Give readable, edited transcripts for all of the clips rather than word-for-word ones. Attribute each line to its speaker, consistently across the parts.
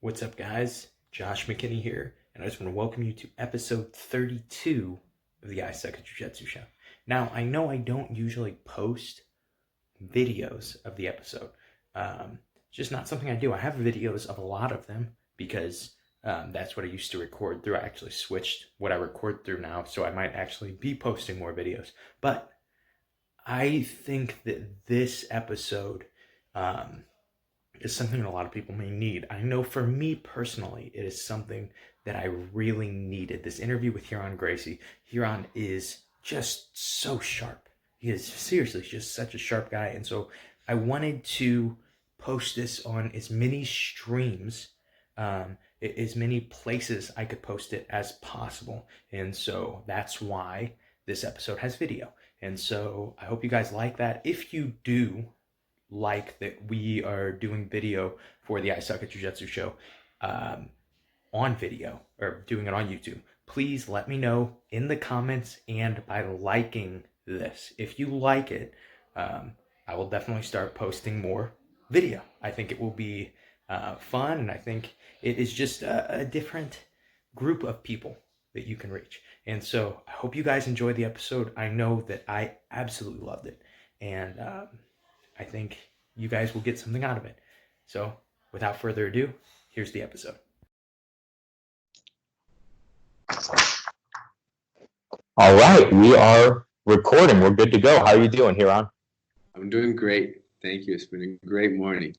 Speaker 1: What's up, guys? Josh McKinney here, and I just want to welcome you to episode 32 of the Jiu-Jitsu Show. Now, I know I don't usually post videos of the episode. It's just not something I do. I have videos of a lot of them because that's what I used to record through. I actually switched what I record through now, so I might actually be posting more videos. But I think that this episode is something that a lot of people may need. I know for me personally, it is something that I really needed. This interview with Ryron Gracie. Ryron is just so sharp. He is seriously just such a sharp guy. And so I wanted to post this on as many streams, as many places I could post it as possible. And so that's why this episode has video. And so I hope you guys like that. If you do like that we are doing video for the I Suck at Jiu-Jitsu Show on video, or doing it on YouTube, please let me know in the comments and by liking this. If you like it, I will definitely start posting more video. I think it will be fun, and I think it is just a different group of people that you can reach. And so I hope you guys enjoyed the episode. I know that I absolutely loved it, and I think you guys will get something out of it. So without further ado, here's the episode.
Speaker 2: All right, we are recording. We're good to go. How are you doing, Ryron?
Speaker 3: I'm doing great. Thank you. It's been a great morning.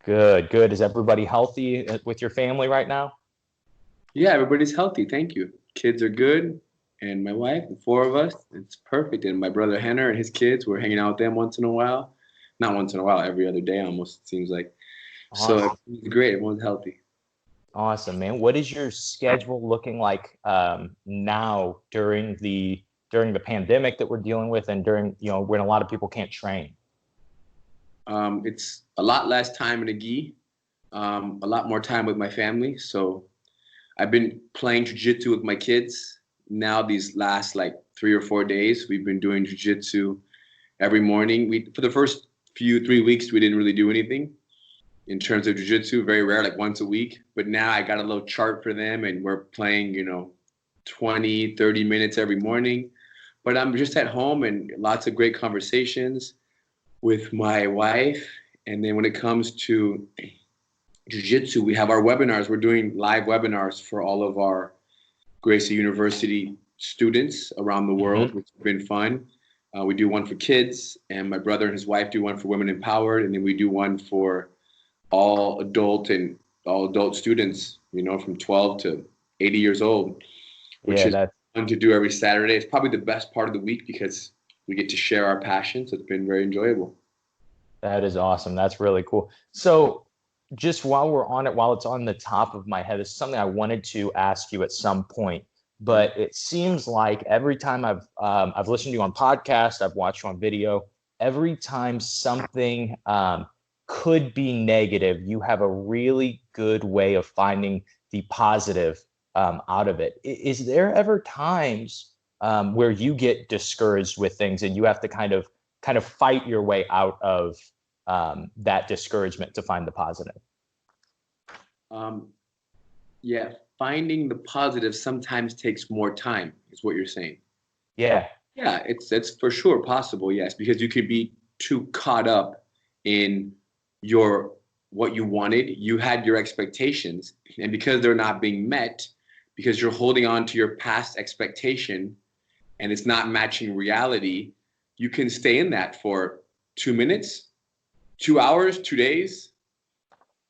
Speaker 2: Good. Is everybody healthy with your family right now?
Speaker 3: Yeah, everybody's healthy. Thank you. Kids are good. And my wife, the four of us, it's perfect. And my brother Henner and his kids, we're hanging out with them once in a while. Not once in a while, every other day almost, it seems like.
Speaker 2: Awesome.
Speaker 3: So it's great. Everyone's healthy.
Speaker 2: Awesome, man. What is your schedule looking like now during the pandemic that we're dealing with, and during, when a lot of people can't train?
Speaker 3: It's a lot less time in a gi, a lot more time with my family. So I've been playing jiu-jitsu with my kids now these last 3 or 4 days. We've been doing jiu-jitsu every morning. For the first 3 weeks, we didn't really do anything in terms of jiu-jitsu, very rare, once a week. But now I got a little chart for them, and we're playing, 20, 30 minutes every morning. But I'm just at home, and lots of great conversations with my wife. And then when it comes to jiu-jitsu, we have our webinars. We're doing live webinars for all of our Gracie University students around the world, which has been fun. We do one for kids, and my brother and his wife do one for Women Empowered, and then we do one for all adult students, from 12 to 80 years old, which is fun to do every Saturday. It's probably the best part of the week because we get to share our passions. It's been very enjoyable.
Speaker 2: That is awesome. That's really cool. So just while we're on it, while it's on the top of my head, this is something I wanted to ask you at some point. But it seems like every time I've listened to you on podcast, I've watched you on video, every time something could be negative, you have a really good way of finding the positive out of it. Is there ever times where you get discouraged with things and you have to kind of fight your way out of that discouragement to find the positive?
Speaker 3: Yeah, finding the positive sometimes takes more time, is what you're saying.
Speaker 2: Yeah,
Speaker 3: it's for sure possible, yes, because you could be too caught up in what you wanted. You had your expectations, and because they're not being met, because you're holding on to your past expectation and it's not matching reality, you can stay in that for 2 minutes, 2 hours, 2 days.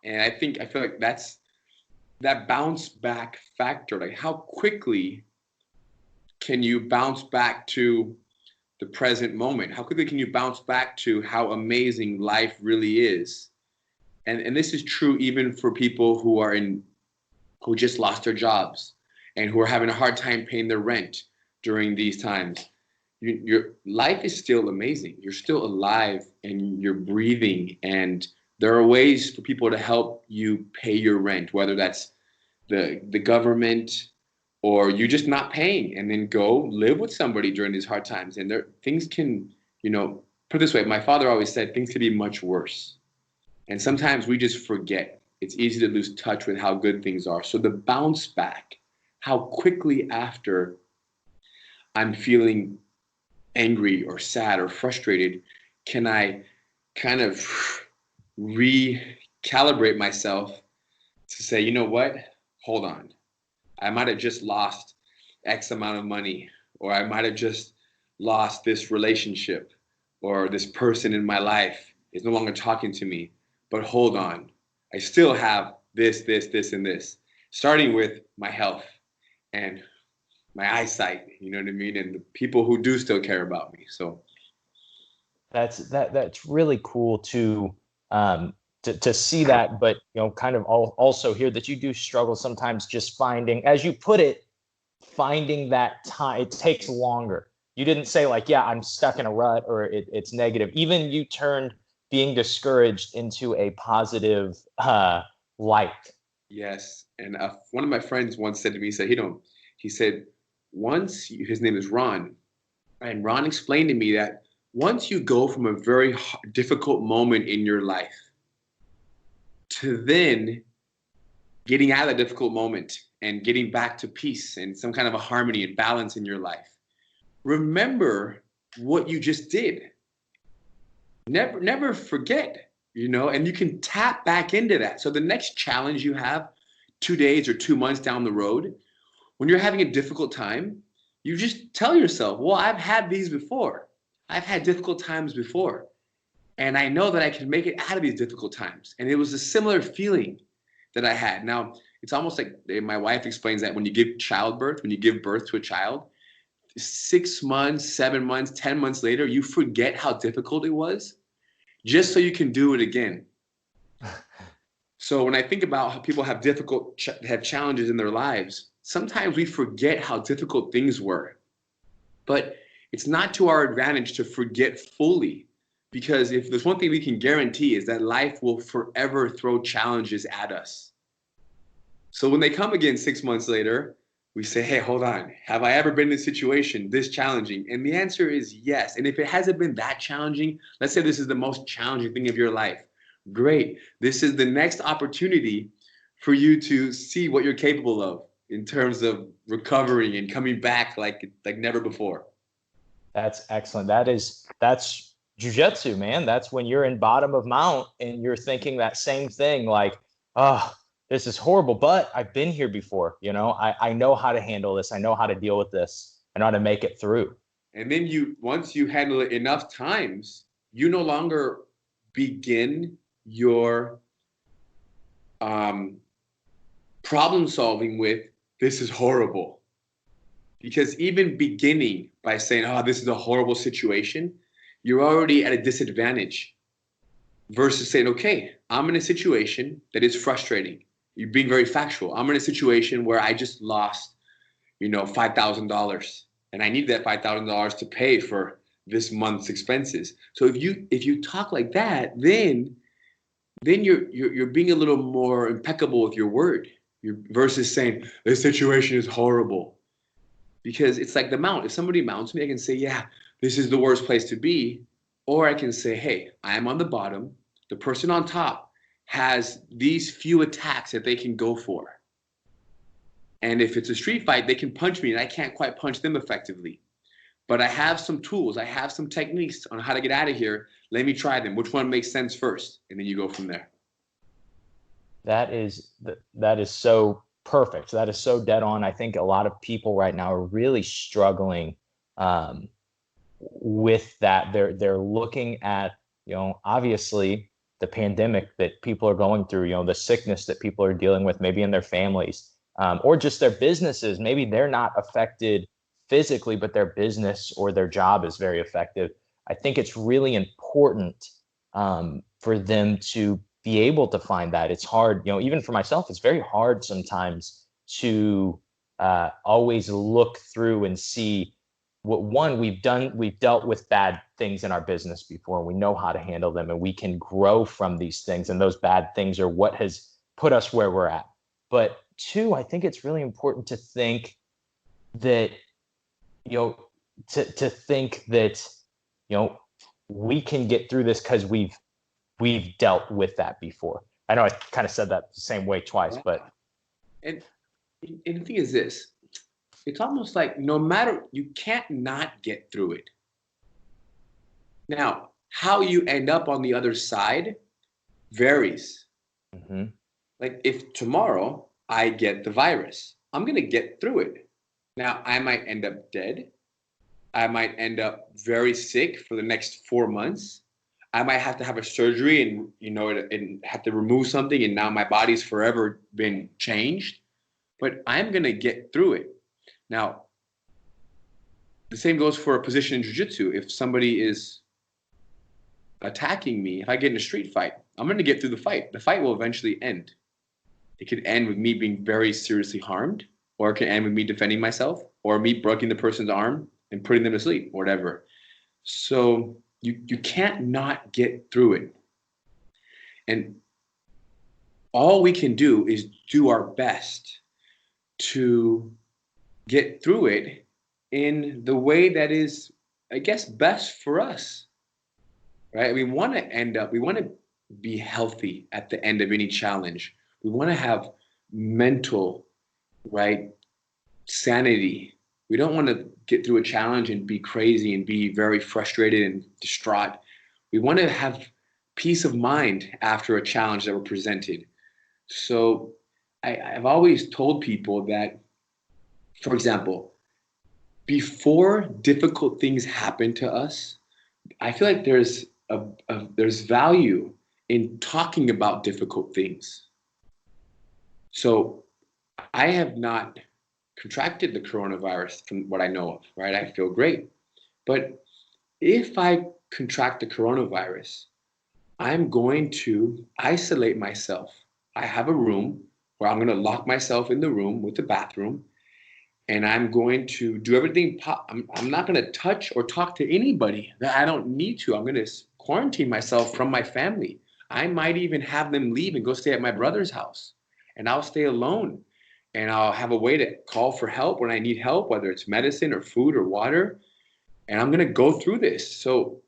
Speaker 3: And I feel like that's that bounce back factor. How quickly can you bounce back to the present moment? How quickly can you bounce back to how amazing life really is? And this is true even for people who just lost their jobs and who are having a hard time paying their rent during these times. Your life is still amazing. You're still alive and you're breathing, and there are ways for people to help you pay your rent, whether that's the government or you just not paying, and then go live with somebody during these hard times. And things can, put it this way, my father always said things could be much worse. And sometimes we just forget it's easy to lose touch with how good things are. So the bounce back, how quickly after I'm feeling angry or sad or frustrated, can I kind of recalibrate myself to say, you know what, hold on. I might have just lost X amount of money, or I might have just lost this relationship, or this person in my life is no longer talking to me. But hold on, I still have this, and this, starting with my health and my eyesight, you know what I mean? And the people who do still care about me. So
Speaker 2: that's really cool to see that, but kind of also hear that you do struggle sometimes just finding, as you put it, finding that time. It takes longer. You didn't say like, yeah, I'm stuck in a rut or it's negative. Even you turned being discouraged into a positive light.
Speaker 3: yes, and one of my friends once said to me, he said, his name is Ron, and Ron explained to me that once you go from a very difficult moment in your life to then getting out of that difficult moment and getting back to peace and some kind of a harmony and balance in your life, remember what you just did. Never forget, and you can tap back into that. So the next challenge you have 2 days or 2 months down the road, when you're having a difficult time, you just tell yourself, well, I've had these before. I've had difficult times before. And I know that I can make it out of these difficult times. And it was a similar feeling that I had. Now, it's almost like my wife explains that when you give birth to a child, 6 months, 7 months, 10 months later, you forget how difficult it was just so you can do it again. So when I think about how people have have challenges in their lives, sometimes we forget how difficult things were. But it's not to our advantage to forget fully, because if there's one thing we can guarantee is that life will forever throw challenges at us. So when they come again 6 months later, we say, hey, hold on. Have I ever been in a situation this challenging? And the answer is yes. And if it hasn't been that challenging, let's say this is the most challenging thing of your life. Great. This is the next opportunity for you to see what you're capable of in terms of recovering and coming back like never before.
Speaker 2: That's excellent. That's jiu-jitsu, man. That's when you're in bottom of mount and you're thinking that same thing, like, oh, this is horrible, but I've been here before. I know how to handle this. I know how to deal with this. I know how to make it through.
Speaker 3: And then once you handle it enough times, you no longer begin your problem solving with, this is horrible. Because even beginning by saying, oh, this is a horrible situation, you're already at a disadvantage versus saying, okay, I'm in a situation that is frustrating. You're being very factual. I'm in a situation where I just lost, $5,000, and I need that $5,000 to pay for this month's expenses. So if you talk like that, then you're being a little more impeccable with your word, versus saying this situation is horrible. Because it's like the mount. If somebody mounts me, I can say, yeah, this is the worst place to be. Or I can say, hey, I am on the bottom. The person on top has these few attacks that they can go for. And if it's a street fight, they can punch me and I can't quite punch them effectively. But I have some tools. I have some techniques on how to get out of here. Let me try them. Which one makes sense first? And then you go from there.
Speaker 2: That is so perfect. That is so dead on. I think a lot of people right now are really struggling with that. They're looking at, obviously the pandemic that people are going through, the sickness that people are dealing with, maybe in their families, or just their businesses. Maybe they're not affected physically, but their business or their job is very effective. I think it's really important for them to be able to find that. It's hard, even for myself, it's very hard sometimes to always look through and see what we've dealt with bad things in our business before, and we know how to handle them, and we can grow from these things. And those bad things are what has put us where we're at. But two, I think it's really important to think that, to think that, we can get through this because we've dealt with that before. I know I kind of said that the same way twice, but.
Speaker 3: And the thing is this, it's almost like no matter, you can't not get through it. Now, how you end up on the other side varies.
Speaker 2: Mm-hmm.
Speaker 3: Like if tomorrow I get the virus, I'm going to get through it. Now, I might end up dead. I might end up very sick for the next 4 months. I might have to have a surgery and have to remove something, and now my body's forever been changed. But I'm going to get through it. Now, the same goes for a position in jiu-jitsu. If somebody is attacking me, if I get in a street fight, I'm going to get through the fight. The fight will eventually end. It could end with me being very seriously harmed, or it can end with me defending myself, or me breaking the person's arm and putting them to sleep, or whatever. So you can't not get through it. And all we can do is do our best to get through it in the way that is, I guess, best for us, right? We want to be healthy at the end of any challenge. We want to have mental, right, sanity. We don't want to get through a challenge and be crazy and be very frustrated and distraught. We want to have peace of mind after a challenge that we're presented. So I've always told people that, for example, before difficult things happen to us, I feel like there's value in talking about difficult things. So I have not contracted the coronavirus from what I know of, right? I feel great. But if I contract the coronavirus, I'm going to isolate myself. I have a room where I'm going to lock myself in the room with the bathroom, and I'm going to do everything. I'm not going to touch or talk to anybody that I don't need to. I'm going to quarantine myself from my family. I might even have them leave and go stay at my brother's house, and I'll stay alone. And I'll have a way to call for help when I need help, whether it's medicine or food or water. And I'm going to go through this. So,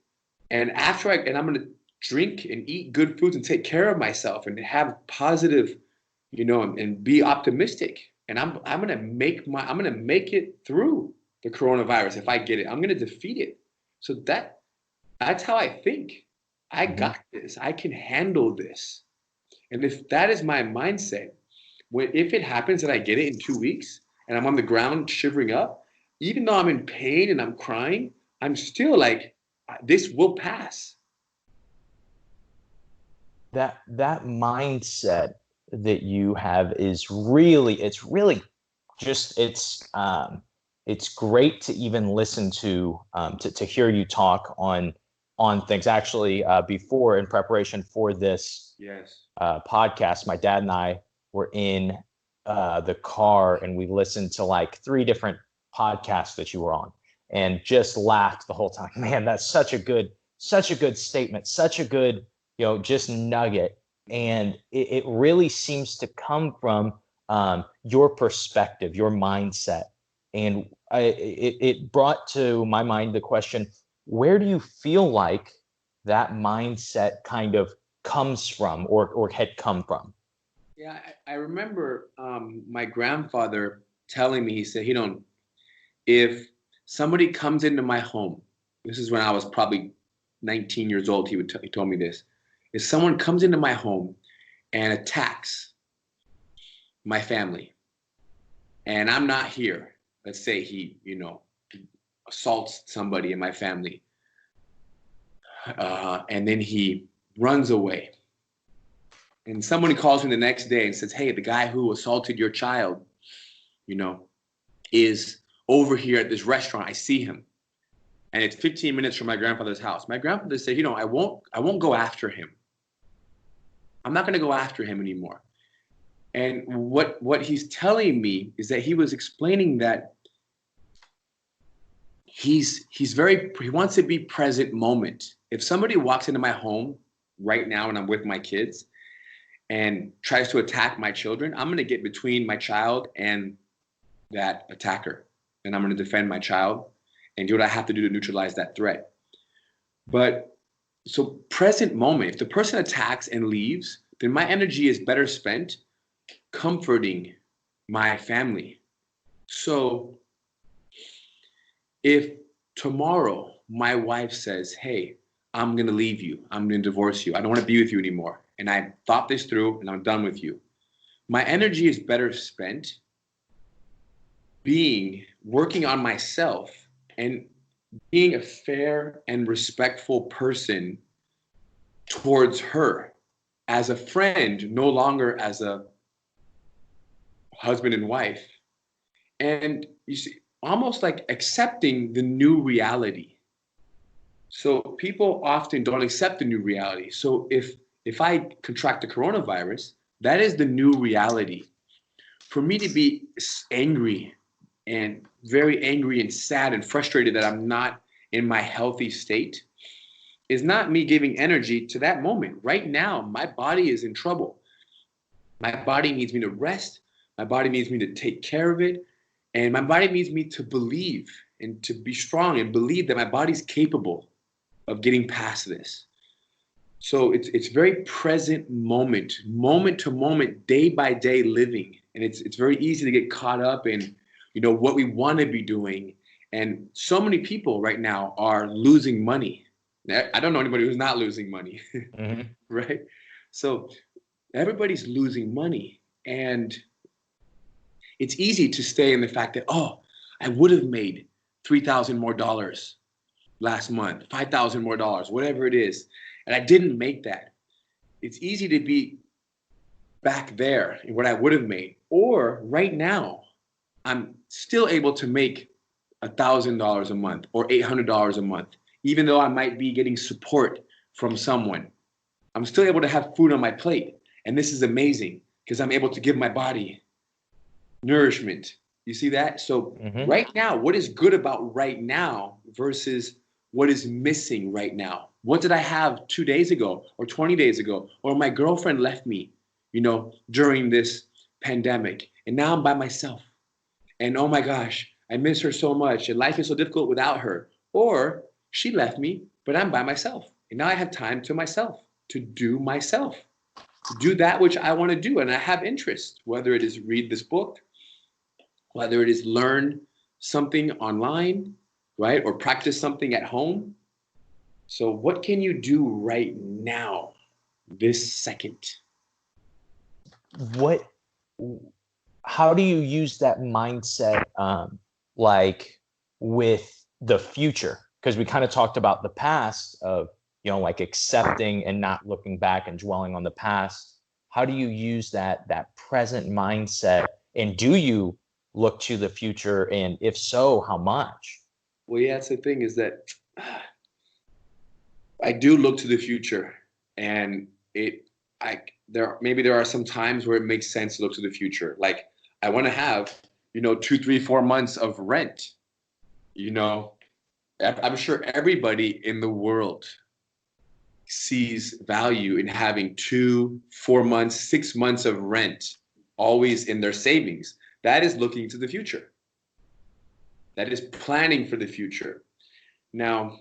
Speaker 3: and I'm going to drink and eat good foods and take care of myself and have positive, and be optimistic. And I'm going to make it through the coronavirus. If I get it, I'm going to defeat it. So that's how I think. I got this. I can handle this. And if that is my mindset, if it happens that I get it in 2 weeks and I'm on the ground shivering up, even though I'm in pain and I'm crying, I'm still like, this will pass.
Speaker 2: That mindset that you have is really, it's great to even listen to hear you talk on things. Actually, before, in preparation for this podcast, my dad and I were in the car and we listened to like 3 different podcasts that you were on and just laughed the whole time. Man, that's such a good statement, such a good, just nugget. And it really seems to come from your perspective, your mindset. And it brought to my mind the question, where do you feel like that mindset kind of comes from or had come from?
Speaker 3: Yeah, I remember my grandfather telling me, he said, if somebody comes into my home, this is when I was probably 19 years old, he told me this. If someone comes into my home and attacks my family and I'm not here, let's say he assaults somebody in my family, and then he runs away, and somebody calls me the next day and says, hey, the guy who assaulted your child, is over here at this restaurant. I see him. And it's 15 minutes from my grandfather's house. My grandfather said, I won't go after him. I'm not going to go after him anymore. And what he's telling me is that he was explaining that he wants to be present moment. If somebody walks into my home right now and I'm with my kids and tries to attack my children, I'm going to get between my child and that attacker. And I'm going to defend my child and do what I have to do to neutralize that threat. But so present moment, if the person attacks and leaves, then my energy is better spent comforting my family. So if tomorrow my wife says, hey, I'm going to leave you, I'm going to divorce you, I don't want to be with you anymore, and I thought this through and I'm done with you, my energy is better spent working on myself and being a fair and respectful person towards her as a friend, no longer as a husband and wife. And you see, almost like accepting the new reality. So people often don't accept the new reality. So if I contract the coronavirus, that is the new reality. For me to be angry and very angry and sad and frustrated that I'm not in my healthy state is not me giving energy to that moment. Right now, my body is in trouble. My body needs me to rest. My body needs me to take care of it. And my body needs me to believe and to be strong and believe that my body's capable of getting past this. So it's very present moment to moment, day by day living. And it's very easy to get caught up in, what we want to be doing. And so many people right now are losing money. I don't know anybody who's not losing money,
Speaker 2: Mm-hmm.
Speaker 3: right? So everybody's losing money. And it's easy to stay in the fact that, I would have made $3,000 more last month, $5,000 more, whatever it is. And I didn't make that. It's easy to be back there in what I would have made. Or right now, I'm still able to make $1,000 a month or $800 a month, even though I might be getting support from someone. I'm still able to have food on my plate. And this is amazing because I'm able to give my body nourishment. You see that? So right now, what is good about right now versus what is missing right now? What did I have 2 days ago or 20 days ago? Or my girlfriend left me, during this pandemic. And now I'm by myself. And oh my gosh, I miss her so much. And life is so difficult without her. Or she left me, but I'm by myself. And now I have time to myself, to do that which I want to do. And I have interest, whether it is read this book, whether it is learn something online, right? Or practice something at home. So what can you do right now, this second?
Speaker 2: How do you use that mindset, like with the future? Because we kind of talked about the past of, like accepting and not looking back and dwelling on the past. How do you use that present mindset? And do you look to the future? And if so, how much?
Speaker 3: Well, yeah, that's the thing is that I do look to the future, and there are some times where it makes sense to look to the future. Like I want to have, 2, 3, 4 months of rent. I'm sure everybody in the world sees value in having 2, 4 months, 6 months of rent always in their savings. That is looking to the future. That is planning for the future. Now,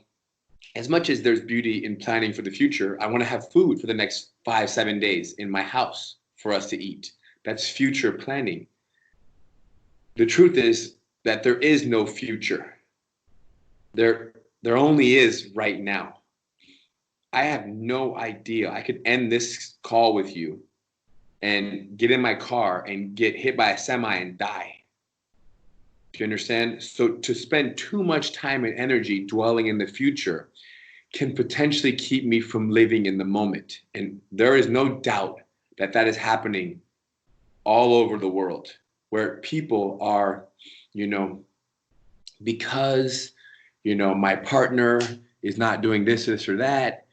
Speaker 3: as much as there's beauty in planning for the future, I want to have food for the next 5, 7 days in my house for us to eat. That's future planning. The truth is that there is no future. There only is right now. I have no idea. I could end this call with you and get in my car and get hit by a semi and die. Do you understand? So to spend too much time and energy dwelling in the future can potentially keep me from living in the moment. And there is no doubt that that is happening all over the world, where people are, because, my partner is not doing this or that,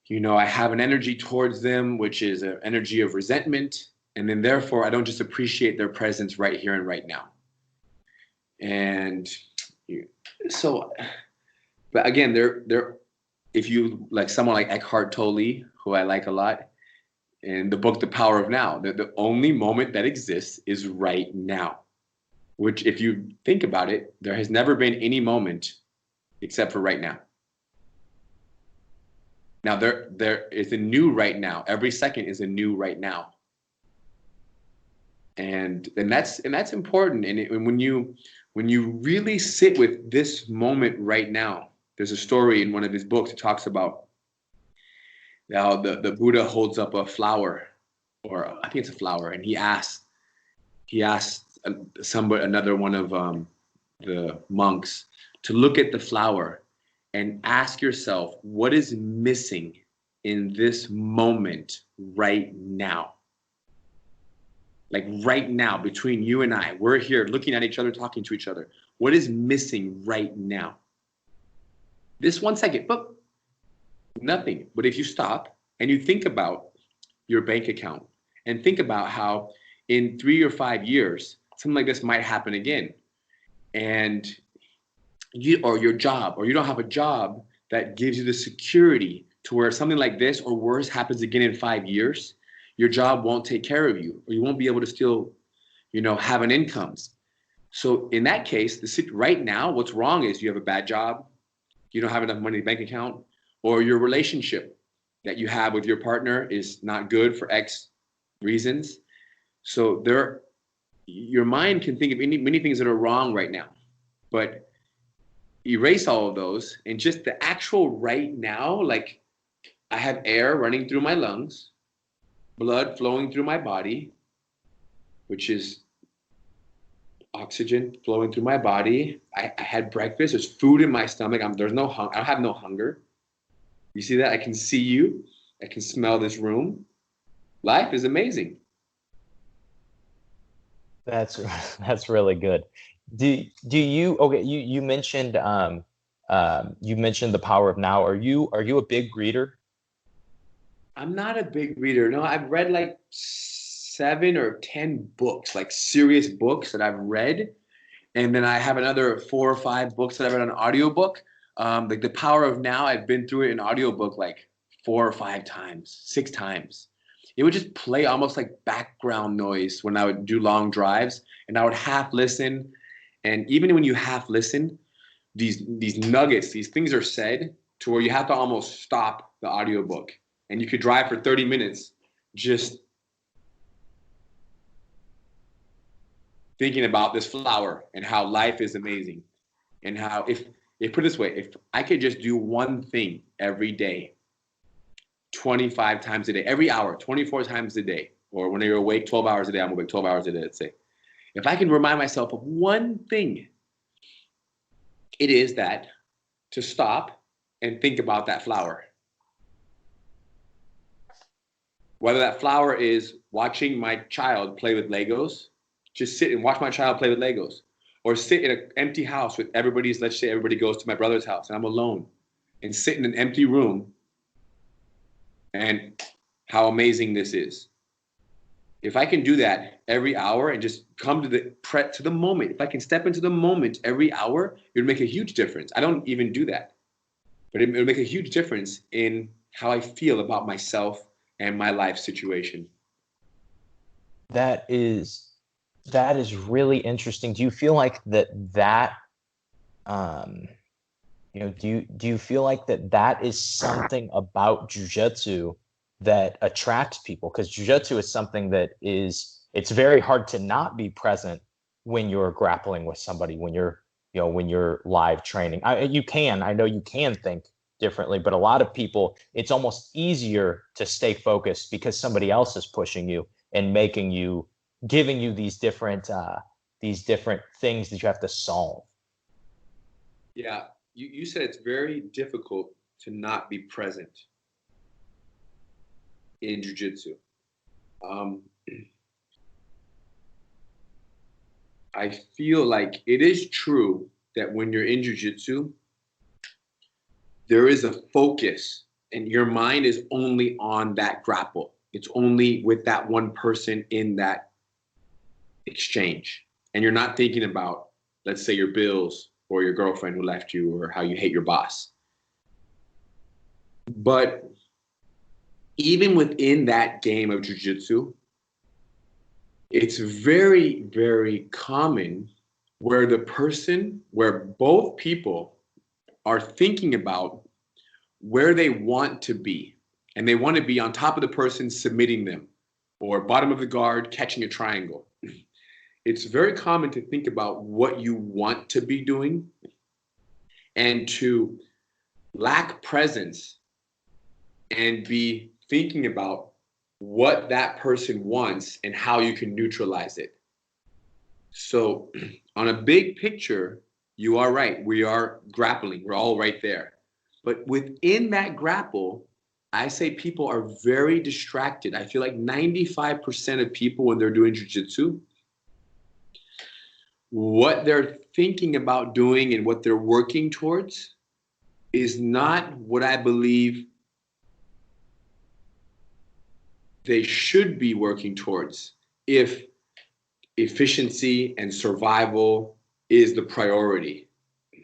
Speaker 3: I have an energy towards them, which is an energy of resentment. And then therefore, I don't just appreciate their presence right here and right now. And so, but again, if you like someone like Eckhart Tolle, who I like a lot, in the book, The Power of Now, the only moment that exists is right now, which if you think about it, there has never been any moment except for right now. Now there is a new right now. Every second is a new right now. And that's important. And when you really sit with this moment right now, there's a story in one of his books that talks about how the Buddha holds up a flower, or I think it's a flower, and he asked another one of the monks to look at the flower and ask yourself, what is missing in this moment right now? Like right now, between you and I, we're here looking at each other, talking to each other. What is missing right now? This 1 second, but nothing. But if you stop and you think about your bank account and think about how in 3 or 5 years, something like this might happen again. And or your job, or you don't have a job that gives you the security to where something like this or worse happens again in 5 years, your job won't take care of you, or you won't be able to still, have an income. So in that case, right now, what's wrong is you have a bad job, you don't have enough money in the bank account, or your relationship that you have with your partner is not good for X reasons. So your mind can think of many things that are wrong right now, but erase all of those and just the actual right now, like I have air running through my lungs, blood flowing through my body, which is oxygen flowing through my body. I had breakfast. There's food in my stomach. There's no I have no hunger. You see that? I can see you. I can smell this room. Life is amazing.
Speaker 2: That's really good. Do you okay? You mentioned the power of now. Are you a big reader?
Speaker 3: I'm not a big reader. No, I've read like 7 or 10 books, like serious books that I've read. And then I have another 4 or 5 books that I've read on audiobook. Like The Power of Now, I've been through it in audiobook like 4 or 5 times, 6 times. It would just play almost like background noise when I would do long drives, and I would half listen. And even when you half listen, these nuggets, these things are said to where you have to almost stop the audiobook. And you could drive for 30 minutes just thinking about this flower and how life is amazing. And how if put it this way, if I could just do one thing every day, 25 times a day, every hour, 24 times a day, or when you're awake 12 hours a day, I'm awake 12 hours a day, let's say. If I can remind myself of one thing, it is that to stop and think about that flower. Whether that flower is watching my child play with Legos, just sit and watch my child play with Legos, or sit in an empty house with let's say everybody goes to my brother's house and I'm alone, and sit in an empty room and how amazing this is. If I can do that every hour and just come to the moment, if I can step into the moment every hour, it would make a huge difference. I don't even do that, but it would make a huge difference in how I feel about myself and my life situation.
Speaker 2: That is really interesting. Do you feel like that do you feel like that is something about jiu-jitsu that attracts people? Because jiu-jitsu is something that it's very hard to not be present when you're grappling with somebody, when you're live training. I know you can think differently, but a lot of people, it's almost easier to stay focused because somebody else is pushing you and giving you these different things that you have to solve.
Speaker 3: Yeah, you said it's very difficult to not be present in jiu-jitsu. I feel like it is true that when you're in jiu-jitsu, there is a focus and your mind is only on that grapple. It's only with that one person in that exchange. And you're not thinking about, let's say, your bills or your girlfriend who left you or how you hate your boss. But even within that game of jiu-jitsu, it's very, very common where both people are thinking about where they want to be. And they want to be on top of the person submitting them, or bottom of the guard catching a triangle. It's very common to think about what you want to be doing and to lack presence and be thinking about what that person wants and how you can neutralize it. So on a big picture, you are right. We are grappling. We're all right there. But within that grapple, I say people are very distracted. I feel like 95% of people when they're doing jiu-jitsu, what they're thinking about doing and what they're working towards is not what I believe they should be working towards if efficiency and survival is the priority.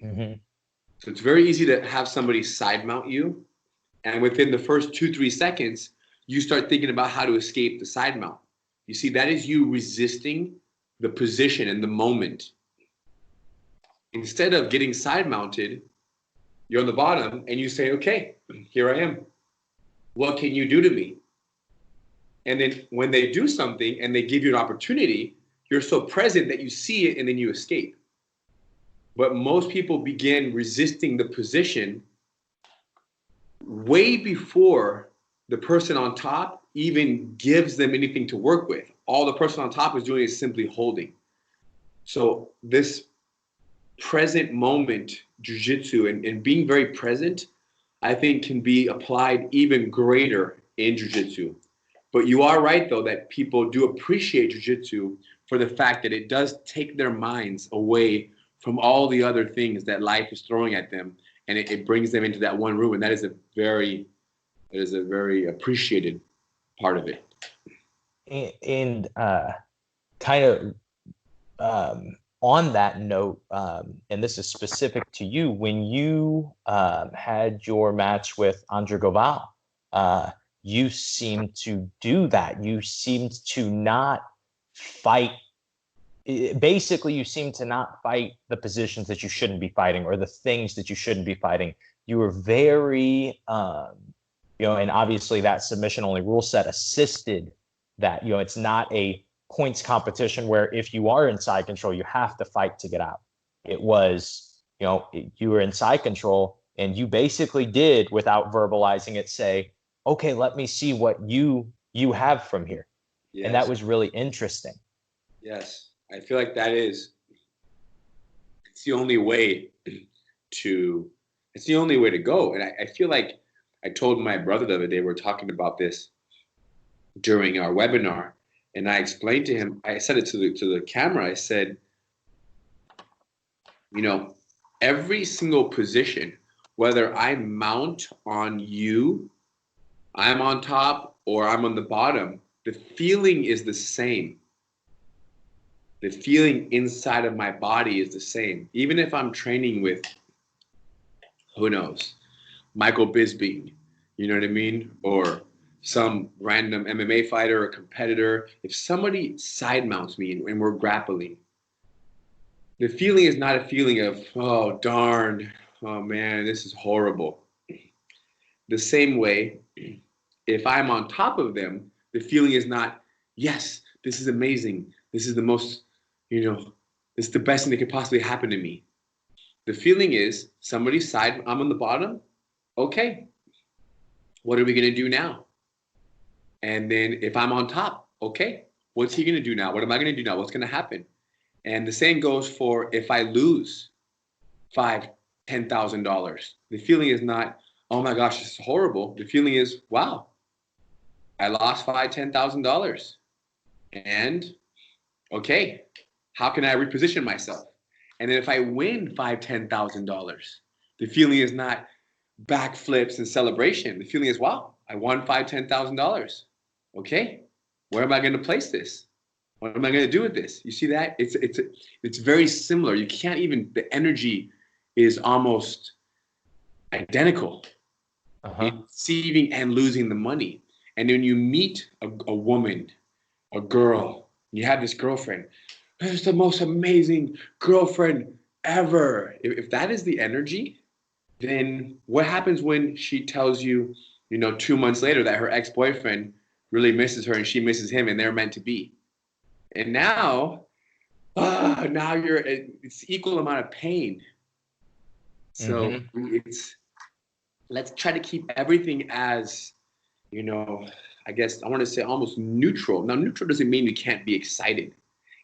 Speaker 2: Mm-hmm.
Speaker 3: So it's very easy to have somebody side mount you, and within the first 2-3 seconds, you start thinking about how to escape the side mount. You see, that is you resisting the position and the moment. Instead of getting side mounted, you're on the bottom and you say, okay, here I am. What can you do to me? And then when they do something and they give you an opportunity, you're so present that you see it and then you escape. But most people begin resisting the position way before the person on top even gives them anything to work with. All the person on top is doing is simply holding. So this present moment jiu-jitsu and being very present, I think can be applied even greater in jiu-jitsu. But you are right, though, that people do appreciate jiu-jitsu for the fact that it does take their minds away from all the other things that life is throwing at them, and it brings them into that one room, and that is a very appreciated part of it.
Speaker 2: And kind of on that note, and this is specific to you, when you had your match with Andre Goval, you seemed to do that. You seemed to not fight. Basically, you seem to not fight the positions that you shouldn't be fighting or the things that you shouldn't be fighting. You were very, and obviously that submission only rule set assisted that. It's not a points competition where if you are in side control, you have to fight to get out. It was, you were in side control and you basically did, without verbalizing it, say, okay, let me see what you have from here. Yes. And that was really interesting.
Speaker 3: Yes. I feel like it's the only way to go. And I feel like I told my brother the other day, we were talking about this during our webinar, and I explained to him, I said it to the camera, I said, every single position, whether I mount on you, I'm on top, or I'm on the bottom, the feeling is the same. The feeling inside of my body is the same. Even if I'm training with, who knows, Michael Bisping, you know what I mean? Or some random MMA fighter or competitor. If somebody side mounts me and we're grappling, the feeling is not a feeling of, oh, darn, oh, man, this is horrible. The same way, if I'm on top of them, the feeling is not, yes, this is amazing. This is the most, this is the best thing that could possibly happen to me. The feeling is somebody's side, I'm on the bottom. Okay, what are we going to do now? And then if I'm on top, okay, what's he going to do now? What am I going to do now? What's going to happen? And the same goes for if I lose $5,000, $10,000. The feeling is not, oh my gosh, this is horrible. The feeling is, wow, I lost $5,000, $10,000. And okay, how can I reposition myself? And then if I win $5,000, $10,000, the feeling is not backflips and celebration. The feeling is, wow, I won $5,000, $10,000. Okay, where am I going to place this? What am I going to do with this? You see that? It's very similar. You can't even, the energy is almost identical. In receiving and losing the money. And when you meet a woman, a girl, you have this girlfriend, it's the most amazing girlfriend ever. If that is the energy, then what happens when she tells you, 2 months later that her ex-boyfriend really misses her and she misses him and they're meant to be? And now it's equal amount of pain. So
Speaker 2: Mm-hmm.
Speaker 3: let's try to keep everything as, I guess I want to say almost neutral. Now, neutral doesn't mean we can't be excited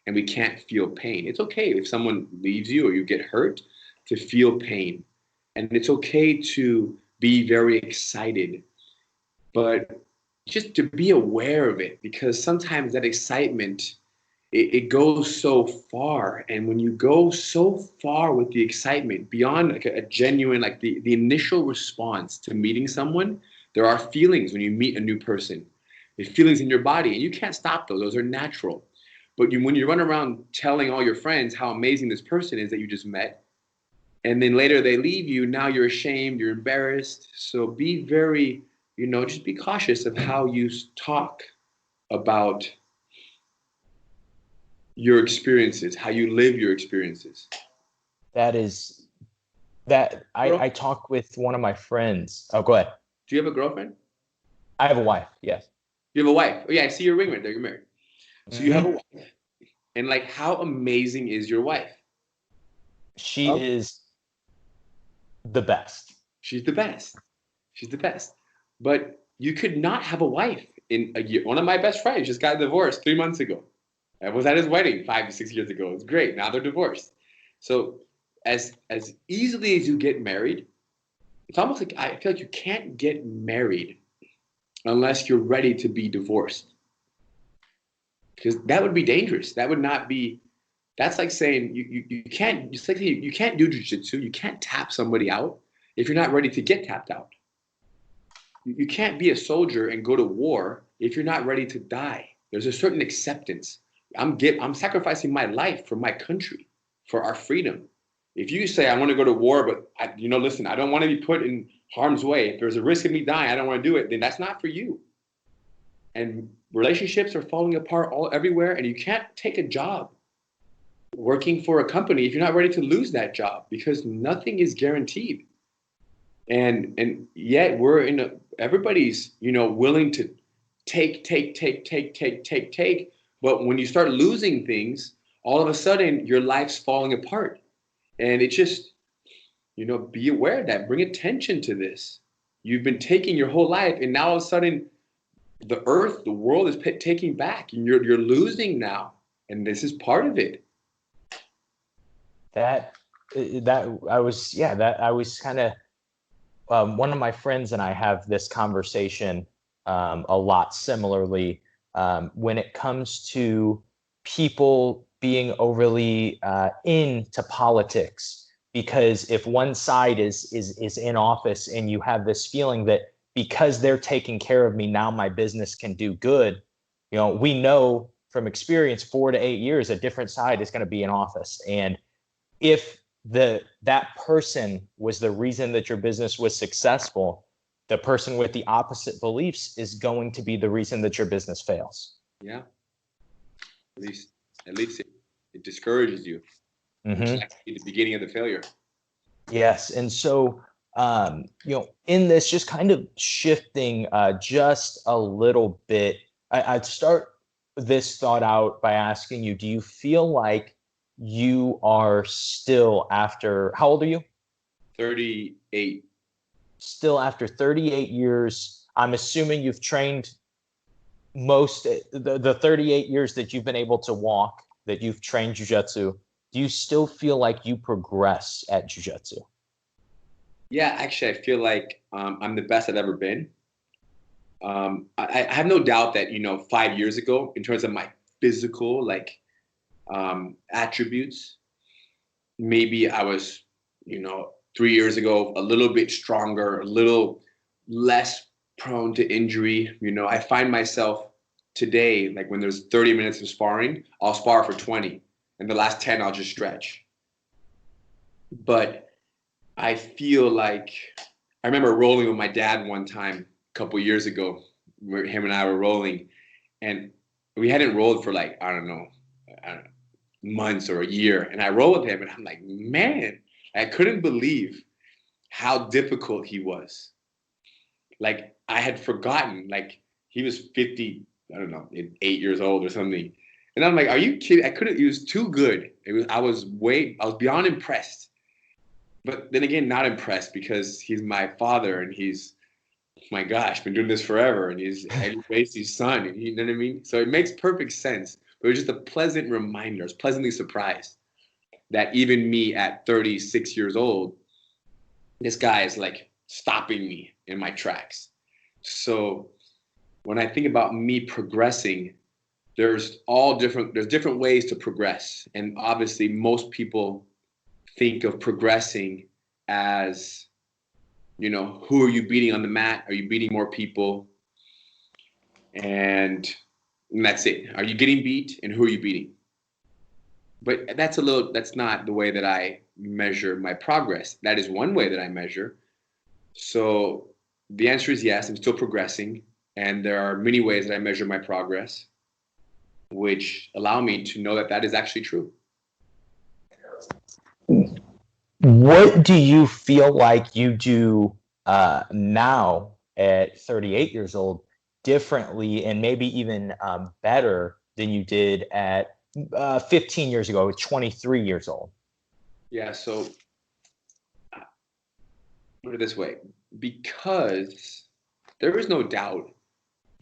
Speaker 3: and we can't feel pain. It's okay if someone leaves you or you get hurt to feel pain. And it's okay to be very excited, but just to be aware of it, because sometimes that excitement, it goes so far. And when you go so far with the excitement beyond like a genuine, like the initial response to meeting someone, there are feelings when you meet a new person. There's feelings in your body and you can't stop those. Those are natural. But when you run around telling all your friends how amazing this person is that you just met, and then later they leave you, now you're ashamed, you're embarrassed. So be very, just be cautious of how you talk about your experiences, how you live your experiences.
Speaker 2: That is that
Speaker 3: Bro,
Speaker 2: I talked with one of my friends. Oh, go ahead.
Speaker 3: do you have a girlfriend?
Speaker 2: I have a wife. Yes.
Speaker 3: You have a wife. Oh yeah, I see your ring right there. You're married. So you have a
Speaker 2: Mm-hmm.
Speaker 3: wife. And like, how amazing is your wife?
Speaker 2: She
Speaker 3: Oh,
Speaker 2: is the best.
Speaker 3: she's the best. She's the best. But you could not have a wife in a year. One of my best friends just got divorced 3 months ago. I was at his wedding 5 to 6 years ago. It's great. Now they're divorced. So as easily as you get married, it's almost like I feel like you can't get married unless you're ready to be divorced. Because that would be dangerous. That would not be. That's like saying you can't. It's like you can't do jiu-jitsu. You can't tap somebody out if you're not ready to get tapped out. You can't be a soldier and go to war if you're not ready to die. There's a certain acceptance. I'm sacrificing my life for my country, for our freedom. If you say I want to go to war, but listen, I don't want to be put in harm's way. If there's a risk of me dying, I don't want to do it. Then that's not for you. And relationships are falling apart all everywhere, and you can't take a job working for a company if you're not ready to lose that job, because nothing is guaranteed. And yet everybody's willing to take, but when you start losing things, all of a sudden your life's falling apart. And it just, be aware of that. Bring attention to this. You've been taking your whole life, and now all of a sudden the world is taking back, and you're losing now, and this is part of it.
Speaker 2: That I was kind of one of my friends and I have this conversation a lot similarly when it comes to people being overly into politics. Because if one side is in office and you have this feeling that because they're taking care of me, now my business can do good. We know from experience 4 to 8 years, a different side is going to be in office. And if that person was the reason that your business was successful, the person with the opposite beliefs is going to be the reason that your business fails.
Speaker 3: Yeah, at least it discourages you, which is
Speaker 2: Mm-hmm.
Speaker 3: actually the beginning of the failure.
Speaker 2: Yes. And so, in this, just kind of shifting just a little bit, I'd start this thought out by asking you, do you feel like you are still after, how old are you?
Speaker 3: 38.
Speaker 2: Still after 38 years, I'm assuming you've trained the 38 years that you've been able to walk, that you've trained jiu-jitsu. Do you still feel like you progress at jiu-jitsu?
Speaker 3: Yeah, actually, I feel like I'm the best I've ever been. I have no doubt that 5 years ago, in terms of my physical attributes, maybe I was 3 years ago a little bit stronger, a little less prone to injury. I find myself today, like when there's 30 minutes of sparring, I'll spar for 20, and the last 10 I'll just stretch. But I feel like I remember rolling with my dad one time a couple years ago, where him and I were rolling, and we hadn't rolled for like I don't know, months or a year. And I rolled with him, and I'm like, man, I couldn't believe how difficult he was. Like I had forgotten, like he was 50, I don't know, 8 years old or something. And I'm like, are you kidding? He was too good. I was beyond impressed. But then again, not impressed because he's my father and he's, my gosh, been doing this forever. And he's Gracie's son. And you know what I mean? So it makes perfect sense. But it was just a pleasant reminder. I was pleasantly surprised that even me at 36 years old, this guy is like stopping me in my tracks. So when I think about me progressing, there's different ways to progress. And obviously most people think of progressing as, who are you beating on the mat? Are you beating more people? And that's it. Are you getting beat? And who are you beating? But that's not the way that I measure my progress. That is one way that I measure. So the answer is yes, I'm still progressing. And there are many ways that I measure my progress, which allow me to know that that is actually true.
Speaker 2: What do you feel like you do now at 38 years old differently and maybe even better than you did at 15 years ago at 23 years old?
Speaker 3: Yeah, so put it this way, because there is no doubt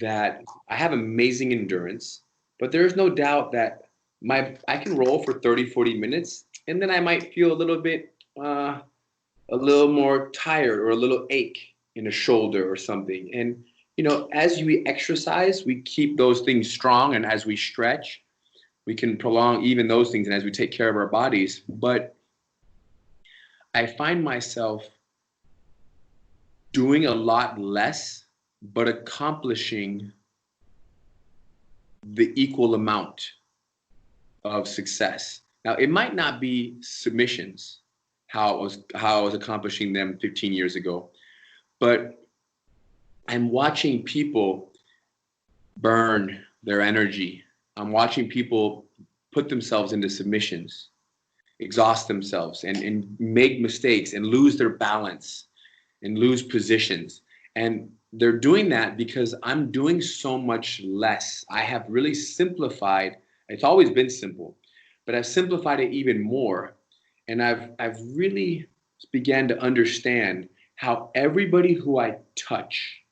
Speaker 3: that I have amazing endurance, but there is no doubt that I can roll for 30, 40 minutes, and then I might feel a little bit, a little more tired or a little ache in a shoulder or something. And, as we exercise, we keep those things strong, and as we stretch, we can prolong even those things, and as we take care of our bodies. But I find myself doing a lot less, but accomplishing the equal amount of success. Now, it might not be submissions, how I was accomplishing them 15 years ago, but I'm watching people burn their energy. I'm watching people put themselves into submissions, exhaust themselves, and make mistakes and lose their balance and lose positions. And they're doing that because I'm doing so much less. I have really simplified. It's always been simple, but I've simplified it even more. And I've really began to understand how everybody who I touch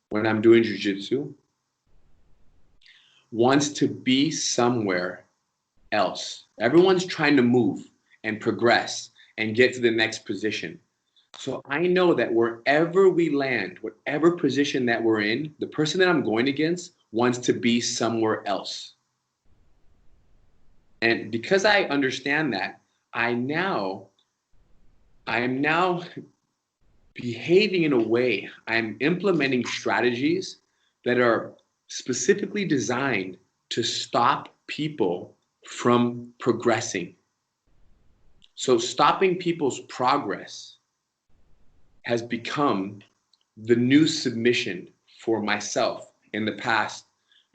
Speaker 3: when I'm doing jiu-jitsu wants to be somewhere else. Everyone's trying to move and progress and get to the next position. So I know that wherever we land, whatever position that we're in, the person that I'm going against wants to be somewhere else. And because I understand that, I am now behaving in a way, I'm implementing strategies that are specifically designed to stop people from progressing. So stopping people's progress has become the new submission for myself in the past,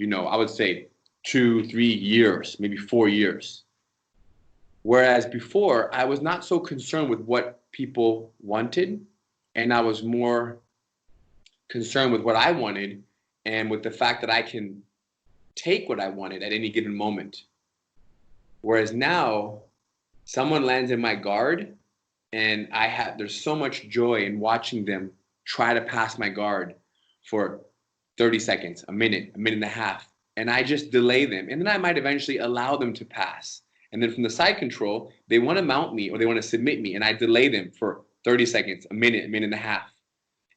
Speaker 3: I would say 2-3 years, maybe 4 years. Whereas before, I was not so concerned with what people wanted, and I was more concerned with what I wanted and with the fact that I can take what I wanted at any given moment. Whereas now, someone lands in my guard, and there's so much joy in watching them try to pass my guard for 30 seconds, a minute and a half. And I just delay them. And then I might eventually allow them to pass. And then from the side control, they want to mount me or they want to submit me. And I delay them for 30 seconds, a minute and a half.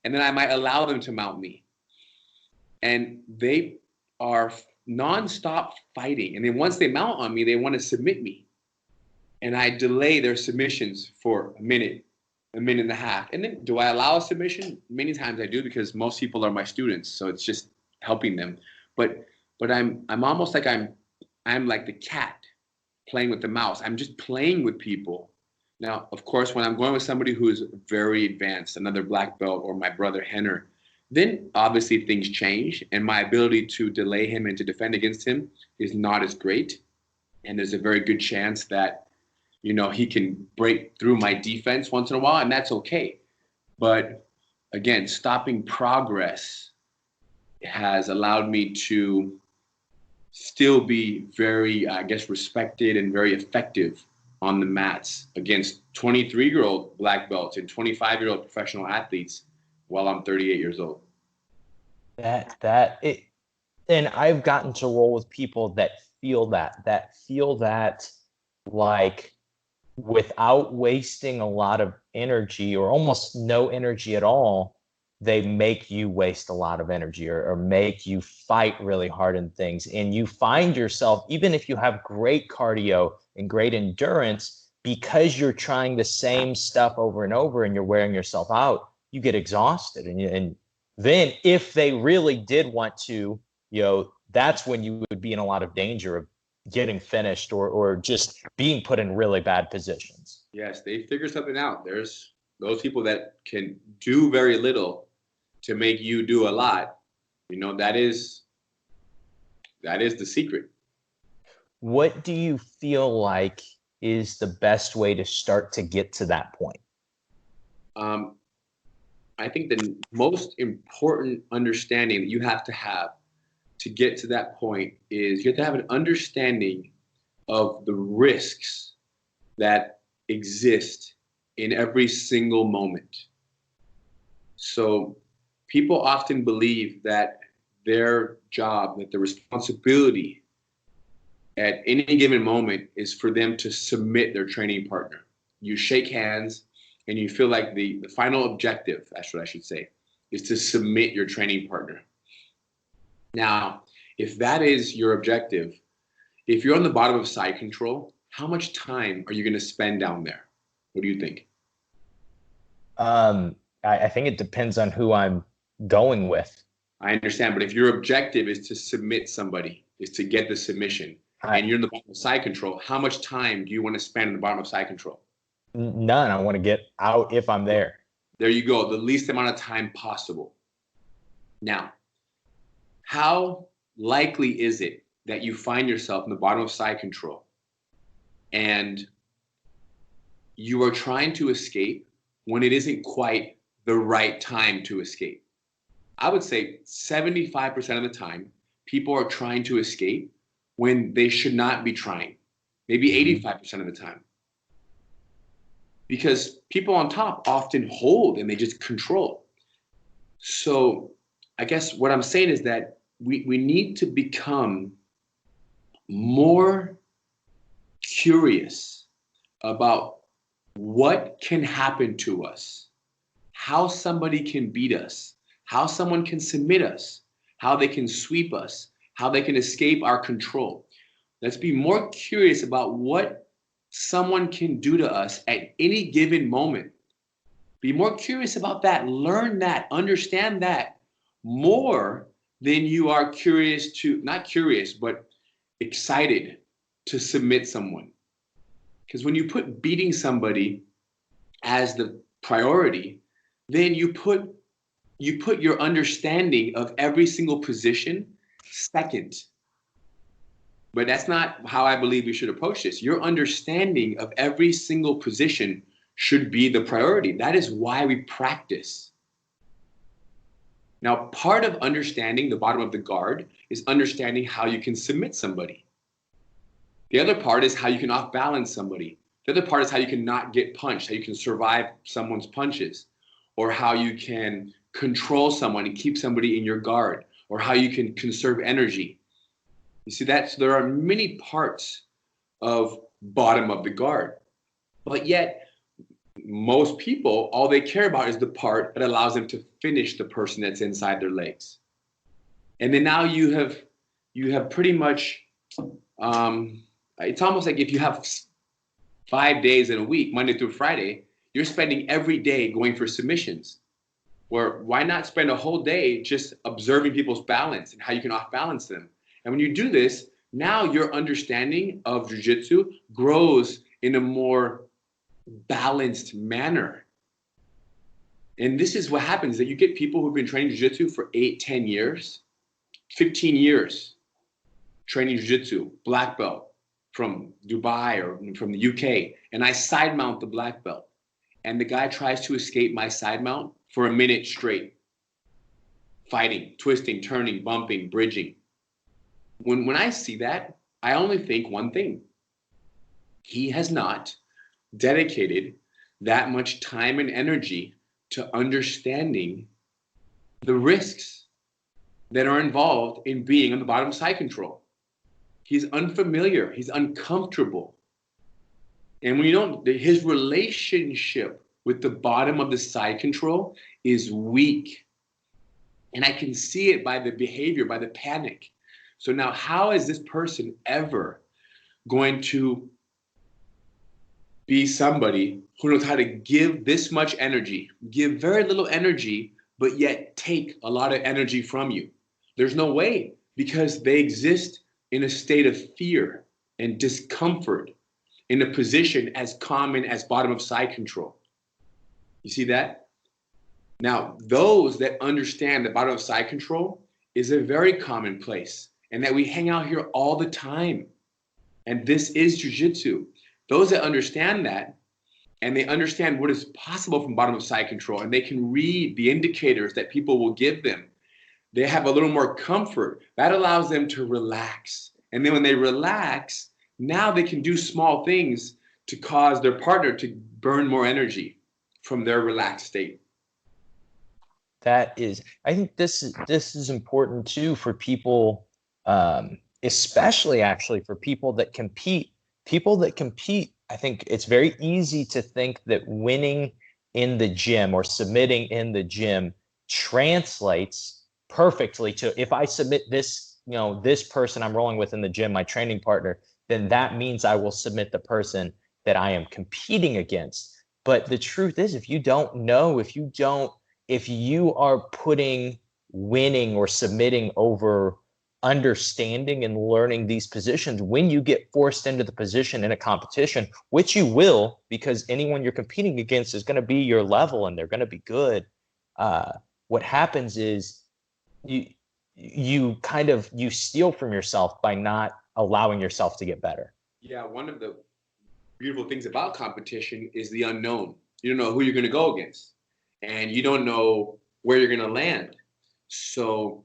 Speaker 3: And then I might allow them to mount me. And they are nonstop fighting. And then once they mount on me, they want to submit me. And I delay their submissions for a minute and a half. And then do I allow a submission? Many times I do, because most people are my students. So it's just helping them. But I'm almost like I'm like the cat playing with the mouse. I'm just playing with people. Now, of course, when I'm going with somebody who is very advanced, another black belt or my brother Henner, then obviously things change, and my ability to delay him and to defend against him is not as great. And there's a very good chance that, he can break through my defense once in a while, and that's okay. But again, stopping progress has allowed me to still be very, I guess, respected and very effective on the mats against 23-year-old black belts and 25-year-old professional athletes while I'm 38 years old.
Speaker 2: And I've gotten to roll with people that feel that like without wasting a lot of energy or almost no energy at all, they make you waste a lot of energy or make you fight really hard in things. And you find yourself, even if you have great cardio and great endurance, because you're trying the same stuff over and over and you're wearing yourself out, you get exhausted. And then if they really did want to, that's when you would be in a lot of danger of getting finished or just being put in really bad positions.
Speaker 3: Yes, they figure something out. There's those people that can do very little to make you do a lot. That is the secret.
Speaker 2: What do you feel like is the best way to start to get to that point?
Speaker 3: I think the most important understanding that you have to get to that point is you have to have an understanding of the risks that exist in every single moment. So people often believe that their job, that the responsibility at any given moment is for them to submit their training partner. You shake hands and you feel like the final objective, that's what I should say, is to submit your training partner. Now, if that is your objective, if you're on the bottom of side control, how much time are you going to spend down there? What do you think?
Speaker 2: I think it depends on who I'm going with.
Speaker 3: I understand, but if your objective is to submit somebody, is to get the submission, and you're in the bottom of side control, how much time do you want to spend in the bottom of side control?
Speaker 2: None. I want to get out if I'm there.
Speaker 3: There you go. The least amount of time possible. Now, how likely is it that you find yourself in the bottom of side control and you are trying to escape when it isn't quite the right time to escape? I would say 75% of the time, people are trying to escape when they should not be trying. Maybe 85% of the time. Because people on top often hold and they just control. So I guess what I'm saying is that we need to become more curious about what can happen to us, how somebody can beat us, how someone can submit us, how they can sweep us, how they can escape our control. Let's be more curious about what someone can do to us at any given moment. Be more curious about that, learn that, understand that more than you are curious to, not curious, but excited to submit someone. Because when you put beating somebody as the priority, then you put your understanding of every single position second. But that's not how I believe we should approach this. Your understanding of every single position should be the priority. That is why we practice. Now, part of understanding the bottom of the guard is understanding how you can submit somebody. The other part is how you can off-balance somebody. The other part is how you can not get punched, how you can survive someone's punches, or how you can control someone and keep somebody in your guard, or how you can conserve energy. You see, there are many parts of bottom of the guard, but yet most people, all they care about is the part that allows them to finish the person that's inside their legs. And then now you have pretty much, it's almost like if you have 5 days in a week, Monday through Friday, you're spending every day going for submissions. Where why not spend a whole day just observing people's balance and how you can off-balance them? And when you do this, now your understanding of jiu-jitsu grows in a more balanced manner. And this is what happens, that you get people who've been training jiu-jitsu for 8, 10 years, 15 years, training jiu-jitsu, black belt from Dubai or from the UK. And I side mount the black belt. and the guy tries to escape my side mount for a minute straight, fighting, twisting, turning, bumping, bridging. When I see that, I only think one thing. He has not dedicated that much time and energy to understanding the risks that are involved in being on the bottom side control. He's unfamiliar. He's uncomfortable. And when you don't, his relationship with the bottom of the side control is weak. And I can see it by the behavior, by the panic. So now, how is this person ever going to be somebody who knows how to give this much energy, give very little energy, but yet take a lot of energy from you? There's no way, because they exist in a state of fear and discomfort in a position as common as bottom of side control. You see that? Now, those that understand the bottom of side control is a very common place, and that we hang out here all the time. And this is jiu-jitsu. Those that understand that, and they understand what is possible from bottom of side control, and they can read the indicators that people will give them, they have a little more comfort. That allows them to relax. And then when they relax, now they can do small things to cause their partner to burn more energy from their relaxed state.
Speaker 2: That is, I think this is important too for people, especially actually for people that compete. People that compete, I think it's very easy to think that winning in the gym or submitting in the gym translates perfectly to, if I submit this, this person I'm rolling with in the gym, my training partner, then that means I will submit the person that I am competing against. But the truth is, if you don't know, if you are putting winning or submitting over understanding and learning these positions, when you get forced into the position in a competition, which you will, because anyone you're competing against is going to be your level and they're going to be good. What happens is you steal from yourself by not allowing yourself to get better.
Speaker 3: Yeah, one of the beautiful things about competition is the unknown. You don't know who you're going to go against, and you don't know where you're going to land. So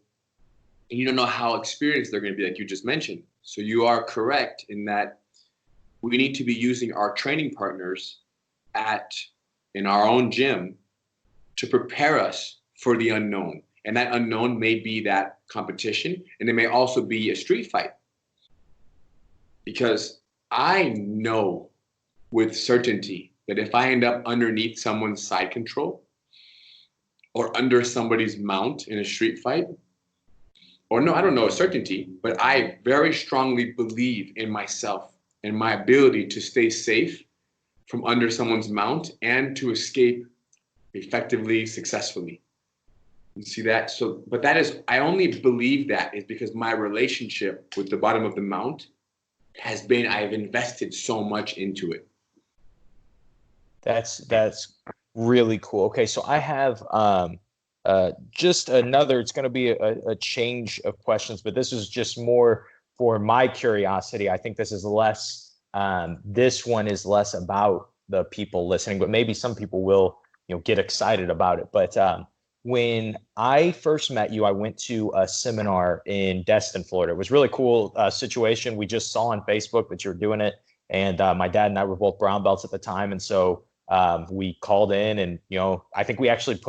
Speaker 3: you don't know how experienced they're going to be, like you just mentioned. So you are correct in that we need to be using our training partners in our own gym to prepare us for the unknown. And that unknown may be that competition, and it may also be a street fight. Because I know with certainty that if I end up underneath someone's side control or under somebody's mount in a street fight, or no, I don't know a certainty, but I very strongly believe in myself and my ability to stay safe from under someone's mount and to escape effectively, successfully. You see that? So, but that is, I only believe that is because my relationship with the bottom of the mount has been, I've invested so much into it.
Speaker 2: That's really cool. Okay, so I have just another, it's going to be a change of questions, but this is just more for my curiosity. I think this is less, this one is less about the people listening, but maybe some people will, get excited about it. But when I first met you, I went to a seminar in Destin, Florida. It was a really cool situation. We just saw on Facebook that you were doing it. And my dad and I were both brown belts at the time. And so we called in and, I think we actually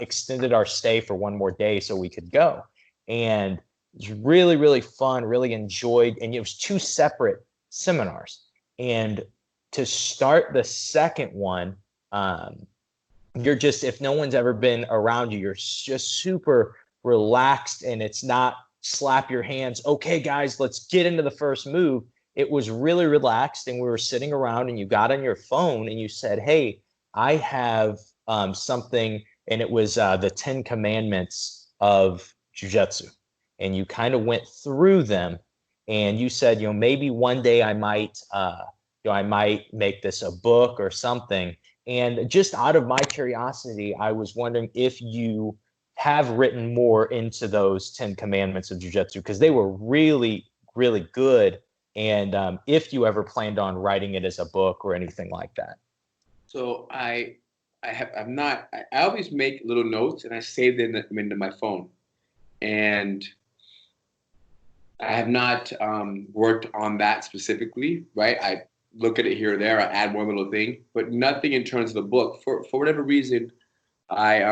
Speaker 2: extended our stay for one more day so we could go. And it was really, really fun, really enjoyed. And it was two separate seminars. And to start the second one, you're just, if no one's ever been around you, you're just super relaxed, and it's not slap your hands, okay guys, let's get into the first move. It was really relaxed, and we were sitting around, and you got on your phone and you said, hey, I have something, and it was the 10 commandments of jiu-jitsu. And you kind of went through them, and you said, maybe one day I might make this a book or something. And just out of my curiosity, I was wondering if you have written more into those 10 commandments of jiu-jitsu, because they were really, really good. And if you ever planned on writing it as a book or anything like that.
Speaker 3: So I've not, I always make little notes and I save them into my phone. And I have not worked on that specifically, right? I look at it here or there, I add one little thing, but nothing in terms of the book. For whatever reason, I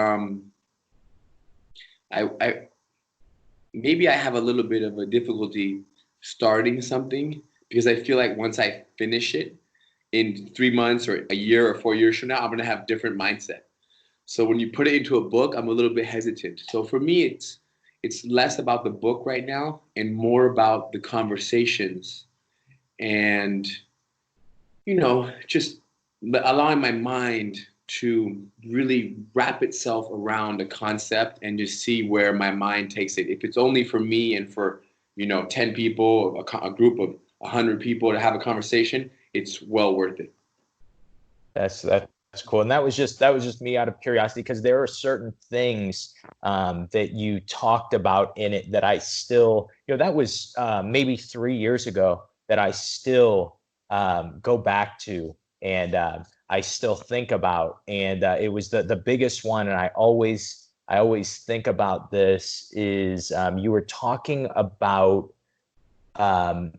Speaker 3: I maybe I have a little bit of a difficulty starting something because I feel like once I finish it in 3 months or a year or 4 years from now, I'm gonna have different mindset. So when you put it into a book, I'm a little bit hesitant. So for me, it's less about the book right now and more about the conversations and just allowing my mind to really wrap itself around a concept and just see where my mind takes it. If it's only for me and for 10 people, a group of 100 people to have a conversation, it's well worth it.
Speaker 2: That's cool. And that was just me out of curiosity, because there are certain things that you talked about in it that I still, that was maybe 3 years ago, that I still go back to, and I still think about. And it was the biggest one. And I always think about this is you were talking about um,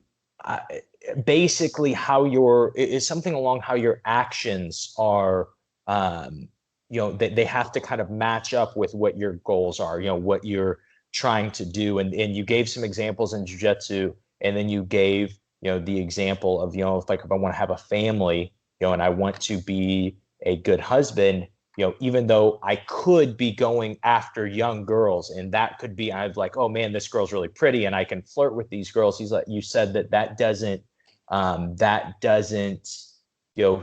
Speaker 2: basically how your is something along how your actions are, they have to kind of match up with what your goals are, what you're trying to do. And you gave some examples in jiu-jitsu, and then you gave the example of, if I want to have a family, and I want to be a good husband, even though I could be going after young girls, and that could be, I'm like, oh man, this girl's really pretty and I can flirt with these girls. He's like, you said that doesn't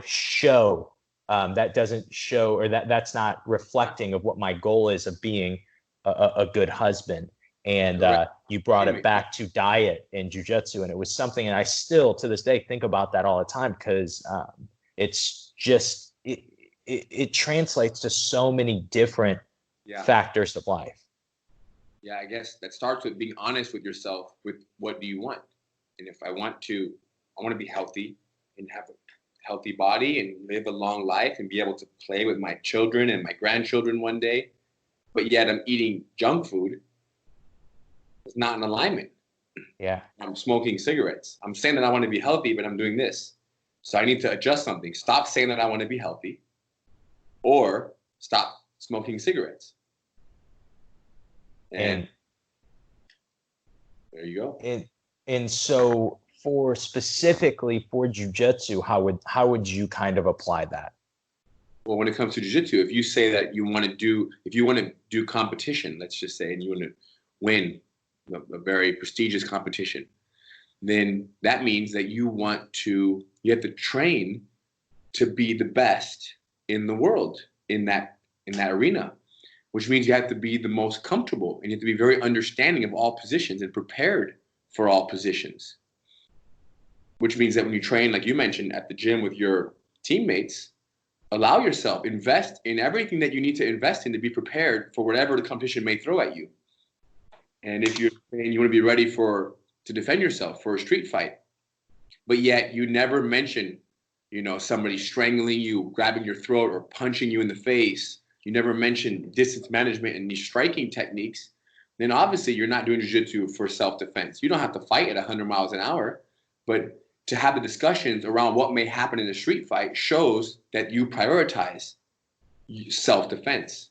Speaker 2: show, that doesn't show, or that's not reflecting of what my goal is of being a good husband. And you brought it back to diet and jujitsu, and it was something, and I still to this day think about that all the time, because it's just it translates to so many different factors of life.
Speaker 3: Yeah, I guess that starts with being honest with yourself, with what do you want. And if I want to be healthy and have a healthy body and live a long life and be able to play with my children and my grandchildren one day, but yet I'm eating junk food, it's not in alignment.
Speaker 2: Yeah.
Speaker 3: I'm smoking cigarettes. I'm saying that I want to be healthy, but I'm doing this. So I need to adjust something. Stop saying that I want to be healthy, or stop smoking cigarettes. And there you go.
Speaker 2: And so specifically for jiu-jitsu, how would you kind of apply that?
Speaker 3: Well, when it comes to jiu-jitsu, if you say that you want to do competition, let's just say, and you want to win a very prestigious competition, then that means that you have to train to be the best in the world in that arena, which means you have to be the most comfortable, and you have to be very understanding of all positions and prepared for all positions. Which means that when you train, like you mentioned, at the gym with your teammates, allow yourself, invest in everything that you need to invest in to be prepared for whatever the competition may throw at you. And if you want to be ready to defend yourself for a street fight, but yet you never mention, somebody strangling you, grabbing your throat, or punching you in the face, you never mention distance management and these striking techniques, then obviously you're not doing jiu-jitsu for self-defense. You don't have to fight at 100 miles an hour, but to have the discussions around what may happen in a street fight shows that you prioritize self-defense.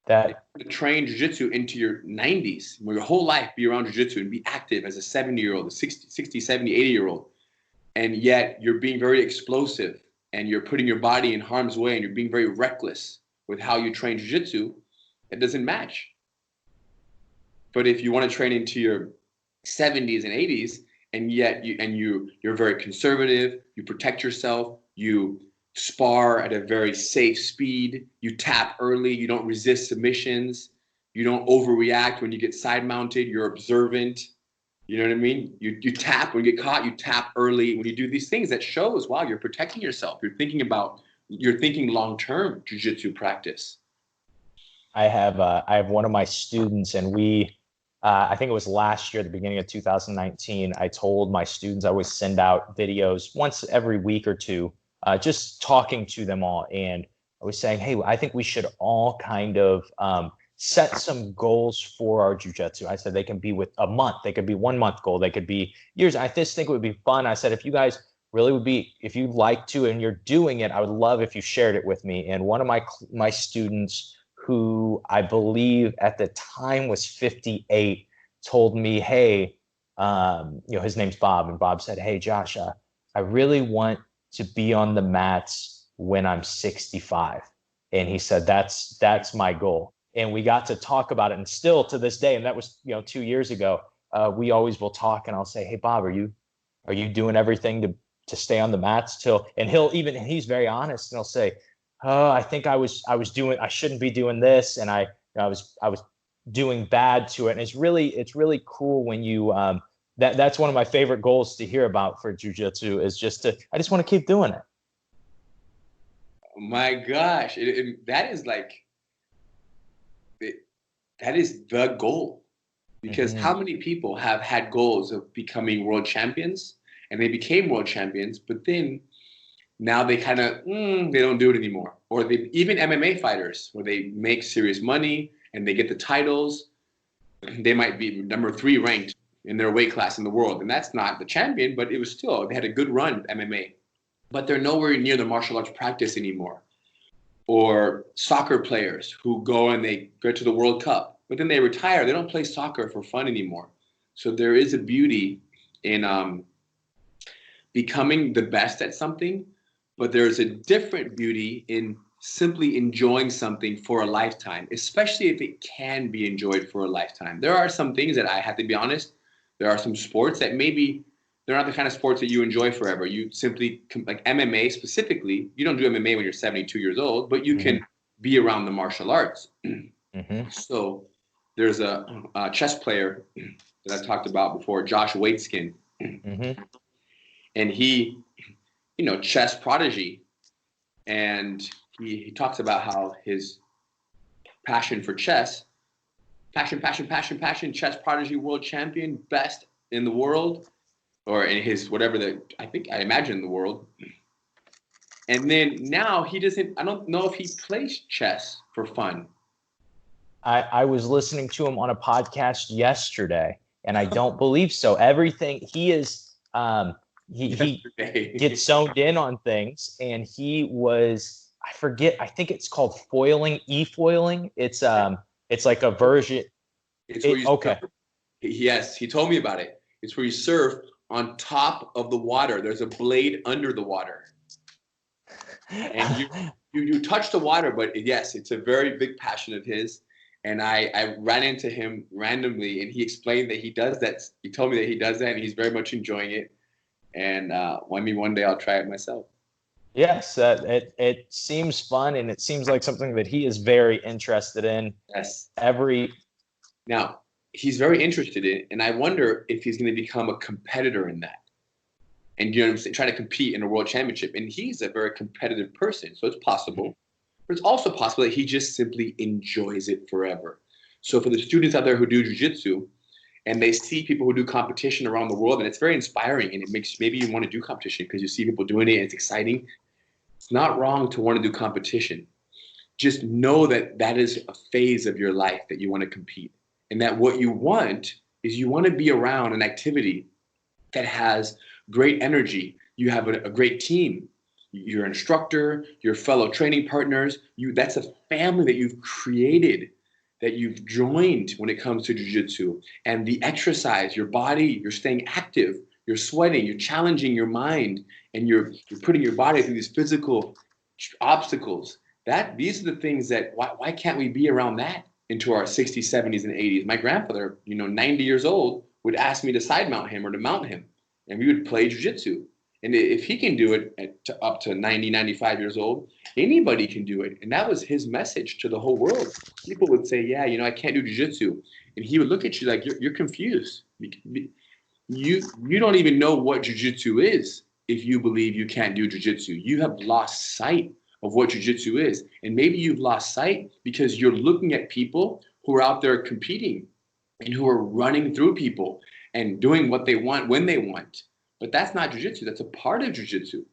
Speaker 2: That
Speaker 3: to train jiu-jitsu into your 90s, where your whole life be around jiu-jitsu and be active as a 70-year-old, a 60, 70, 80-year-old, and yet you're being very explosive and you're putting your body in harm's way and you're being very reckless with how you train jiu-jitsu, it doesn't match. But if you want to train into your 70s and 80s, and yet you're very conservative, you protect yourself, you spar at a very safe speed, you tap early, you don't resist submissions, you don't overreact when you get side mounted, you're observant, you know what I mean? You tap when you get caught, you tap early. When you do these things, that shows, wow, you're protecting yourself. You're thinking long-term jiu-jitsu practice.
Speaker 2: I have one of my students, and I think it was last year, the beginning of 2019, I told my students I would send out videos once every week or two just talking to them all. And I was saying, hey, I think we should all kind of set some goals for our jiu-jitsu. I said they can be with a month, they could be 1 month goal, they could be years. I just think it would be fun. I said, if you guys really would be, if you'd like to and you're doing it, I would love if you shared it with me. And one of my students, who I believe at the time was 58, told me, hey, his name's Bob, and Bob said, hey, Josh, I really want to be on the mats when I'm 65. And he said, that's my goal. And we got to talk about it, and still to this day, and that was 2 years ago, we always will talk, and I'll say, hey, Bob, are you doing everything to stay on the mats till? And he's very honest, and he'll say, oh, I think I shouldn't be doing this, and I was doing bad to it. And it's really cool when you that's one of my favorite goals to hear about for jiu-jitsu, is I just want to keep doing it.
Speaker 3: My gosh, that is the goal, because how many people have had goals of becoming world champions, and they became world champions, but then now they kind of they don't do it anymore. Or even MMA fighters, where they make serious money and they get the titles, they might be number 3 ranked in their weight class in the world, and that's not the champion, but it was still, they had a good run with MMA, but they're nowhere near the martial arts practice anymore. Or soccer players who go and they go to the World Cup, but then they retire. They don't play soccer for fun anymore. So there is a beauty in becoming the best at something, but there's a different beauty in simply enjoying something for a lifetime, especially if it can be enjoyed for a lifetime. There are some things that, I have to be honest, there are some sports that maybe they're not the kind of sports that you enjoy forever. You simply, like MMA specifically, you don't do MMA when you're 72 years old, but you can be around the martial arts. So there's a chess player that I've talked about before, Josh Waitskin. And he, chess prodigy. And he talks about how his passion for chess, passion, chess prodigy, world champion, best in the world, or in his I imagine the world. And then now I don't know if he plays chess for fun.
Speaker 2: I was listening to him on a podcast yesterday, and I don't believe so. Everything he is, he gets zoned in on things, and he was, I forget, I think it's called foiling, e-foiling. It's like a version.
Speaker 3: Okay. Yes, he told me about it. It's where you surf on top of the water. There's a blade under the water, and you touch the water. But yes, it's a very big passion of his. And I ran into him randomly, and he explained that he does that. He told me that he does that, and he's very much enjoying it. And one day I'll try it myself.
Speaker 2: Yes, it seems fun, and it seems like something that he is very interested in.
Speaker 3: Yes.
Speaker 2: Now,
Speaker 3: he's very interested in, and I wonder if he's going to become a competitor in that. And try to compete in a world championship. And he's a very competitive person, so it's possible. But it's also possible that he just simply enjoys it forever. So for the students out there who do jiu-jitsu, and they see people who do competition around the world, and it's very inspiring, and it makes maybe you want to do competition because you see people doing it and it's exciting. It's not wrong to want to do competition. Just know that that is a phase of your life that you want to compete, and that what you want is you want to be around an activity that has great energy. You have a great team. Your instructor, your fellow training partners, that's a family that you've created, that you've joined when it comes to jiu-jitsu. And the exercise, your body, you're staying active, you're sweating, you're challenging your mind, and you're putting your body through these physical obstacles. These are the things that, why can't we be around that into our 60s, 70s, and 80s? My grandfather, 90 years old, would ask me to side mount him or to mount him, and we would play jiu-jitsu. And if he can do it up to 90, 95 years old, anybody can do it. And that was his message to the whole world. People would say, yeah, I can't do jiu-jitsu. And he would look at you like, you're confused. You don't even know what jiu-jitsu is if you believe you can't do jiu-jitsu. You have lost sight of what jiu-jitsu is. And maybe you've lost sight because you're looking at people who are out there competing and who are running through people and doing what they want when they want. But that's not jiu-jitsu. That's a part of jiu-jitsu.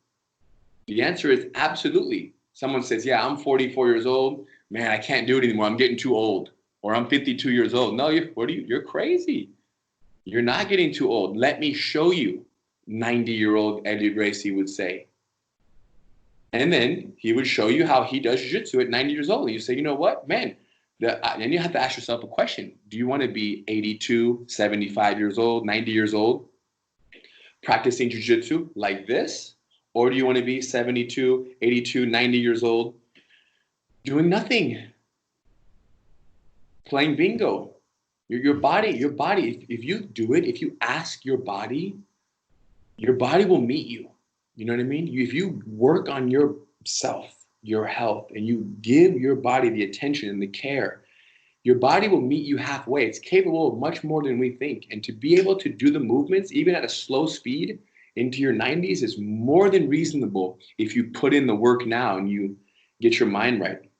Speaker 3: The answer is absolutely. Someone says, yeah, I'm 44 years old. Man, I can't do it anymore. I'm getting too old. Or I'm 52 years old. No, you're crazy. You're not getting too old. Let me show you, 90-year-old Eddie Gracie would say. And then he would show you how he does jiu-jitsu at 90 years old. And you say, you know what, man? Then you have to ask yourself a question. Do you want to be 82, 75 years old, 90 years old, practicing jiu-jitsu like this? Or do you want to be 72, 82, 90 years old, doing nothing, playing bingo? Your body, if you do it, if you ask your body will meet you. You know what I mean? If you work on yourself, your health, and you give your body the attention and the care, your body will meet you halfway. It's capable of much more than we think. And to be able to do the movements, even at a slow speed, into your 90s is more than reasonable if you put in the work now and you get your mind right.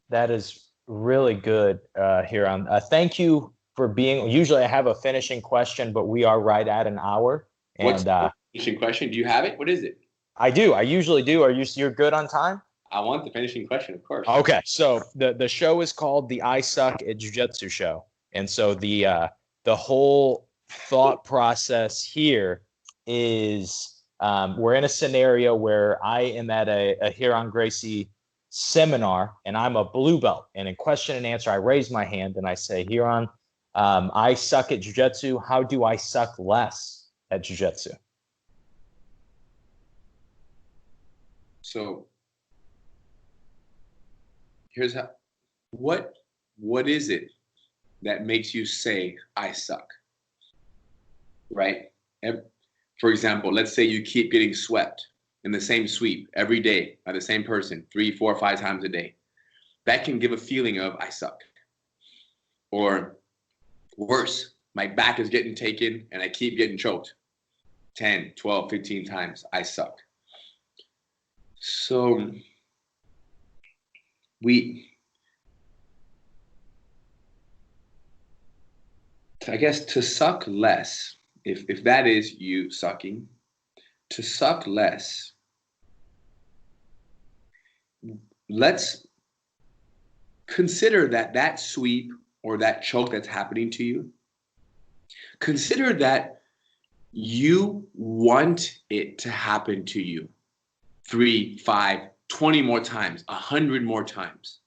Speaker 2: That is really good, Huron. Thank you for being. Usually I have a finishing question, but we are right at an hour. And
Speaker 3: what's the finishing question? Do you have it? What is it?
Speaker 2: I do. I usually do. You're good on time?
Speaker 3: I want the finishing question, of course.
Speaker 2: Okay. So the show is called the I Suck at Jiu-Jitsu Show. And so the whole thought process here is we're in a scenario where I am at a Ryron Gracie seminar and I'm a blue belt. And in question and answer, I raise my hand and I say, Ryron, I suck at jiu-jitsu. How do I suck less at jiu-jitsu?
Speaker 3: So here's how, what is it that makes you say I suck? Right? For example, let's say you keep getting swept in the same sweep every day by the same person 3, 4, 5 times a day. That can give a feeling of I suck. Or worse, my back is getting taken and I keep getting choked 10, 12, 15 times. I suck. So I guess to suck less, if that is you sucking, to suck less, let's consider that sweep or that choke that's happening to you. Consider that you want it to happen to you 3, 5, 20 more times, 100 more times.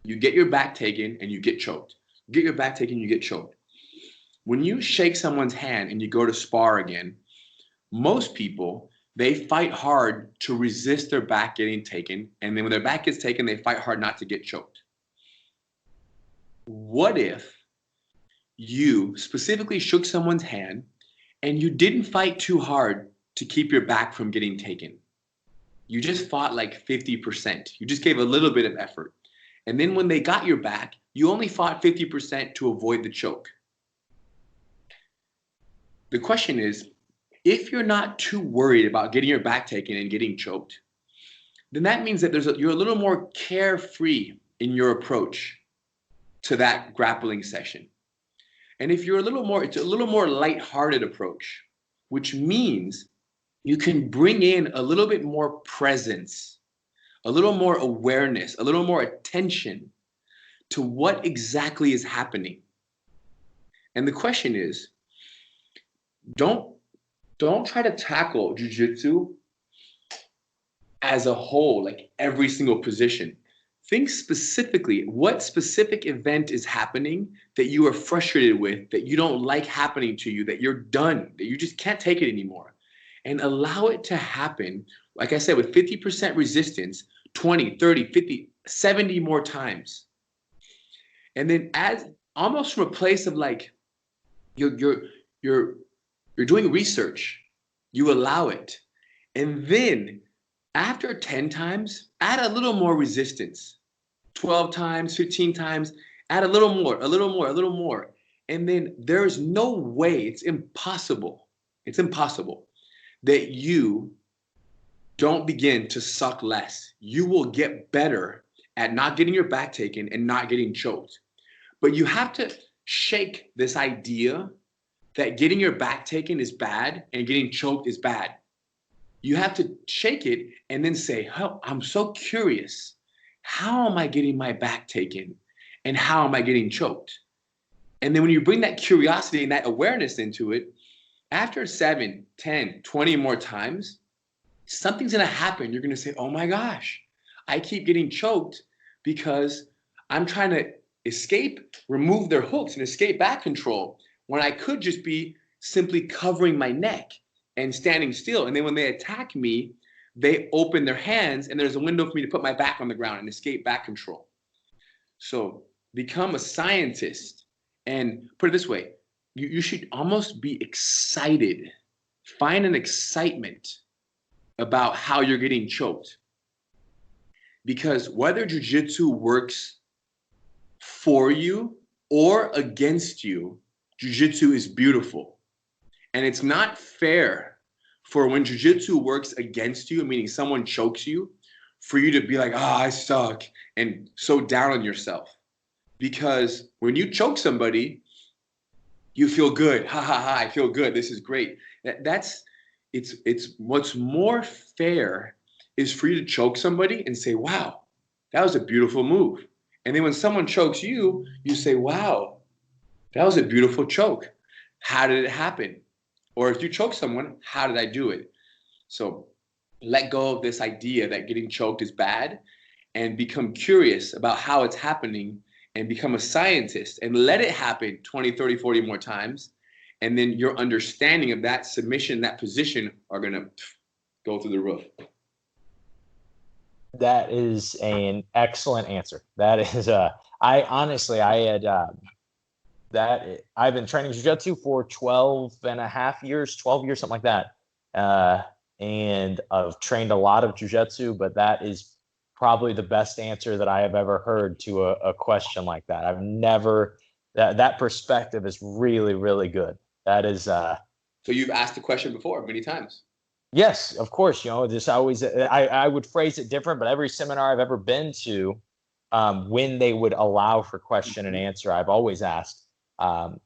Speaker 3: You get your back taken and you get choked. You get your back taken, you get choked. When you shake someone's hand and you go to spar again, most people, they fight hard to resist their back getting taken. And then when their back gets taken, they fight hard not to get choked. What if you specifically shook someone's hand and you didn't fight too hard to keep your back from getting taken? You just fought like 50%. You just gave a little bit of effort. And then when they got your back, you only fought 50% to avoid the choke. The question is, if you're not too worried about getting your back taken and getting choked, then that means that you're a little more carefree in your approach to that grappling session. And if you're it's a little more lighthearted approach, which means you can bring in a little bit more presence, a little more awareness, a little more attention to what exactly is happening. And the question is, don't try to tackle jiu-jitsu as a whole, like every single position. Think specifically, what specific event is happening that you are frustrated with, that you don't like happening to you, that you're done, that you just can't take it anymore. And allow it to happen, like I said, with 50% resistance, 20, 30, 50, 70 more times. And then as almost from a place of like, you're doing research, you allow it. And then after 10 times, add a little more resistance. 12 times, 15 times, add a little more. And then there's no way, it's impossible that you don't begin to suck less. You will get better at not getting your back taken and not getting choked. But you have to shake this idea that getting your back taken is bad and getting choked is bad. you have to shake it and then say, oh, I'm so curious. How am I getting my back taken? And how am I getting choked? And then when you bring that curiosity and that awareness into it, after 7, 10, 20 more times, something's going to happen. You're going to say, oh my gosh, I keep getting choked because I'm trying to escape, remove their hooks and escape back control when I could just be simply covering my neck and standing still. And then when they attack me, they open their hands and there's a window for me to put my back on the ground and escape back control. So become a scientist and put it this way, you should almost be excited. Find an excitement about how you're getting choked. Because whether jiu-jitsu works for you or against you, jiu-jitsu is beautiful. And it's not fair for when jiu-jitsu works against you, meaning someone chokes you, for you to be like, I suck, and so down on yourself. Because when you choke somebody, you feel good. Ha ha ha, I feel good. This is great. It's what's more fair is for you to choke somebody and say, wow, that was a beautiful move. And then when someone chokes you, you say, wow, that was a beautiful choke. How did it happen? Or if you choke someone, how did I do it? So let go of this idea that getting choked is bad and become curious about how it's happening and become a scientist and let it happen 20, 30, 40 more times. And then your understanding of that submission, that position are going to go through the roof.
Speaker 2: That is an excellent answer. That is, I've been training jiu-jitsu for 12 and a half years, 12 years, something like that. And I've trained a lot of jiu-jitsu, but that is probably the best answer that I have ever heard to a question like that. I've never, that perspective is really, really good. That is. So
Speaker 3: you've asked the question before many times.
Speaker 2: Yes, of course. I would phrase it different, but every seminar I've ever been to, when they would allow for question and answer, I've always asked, how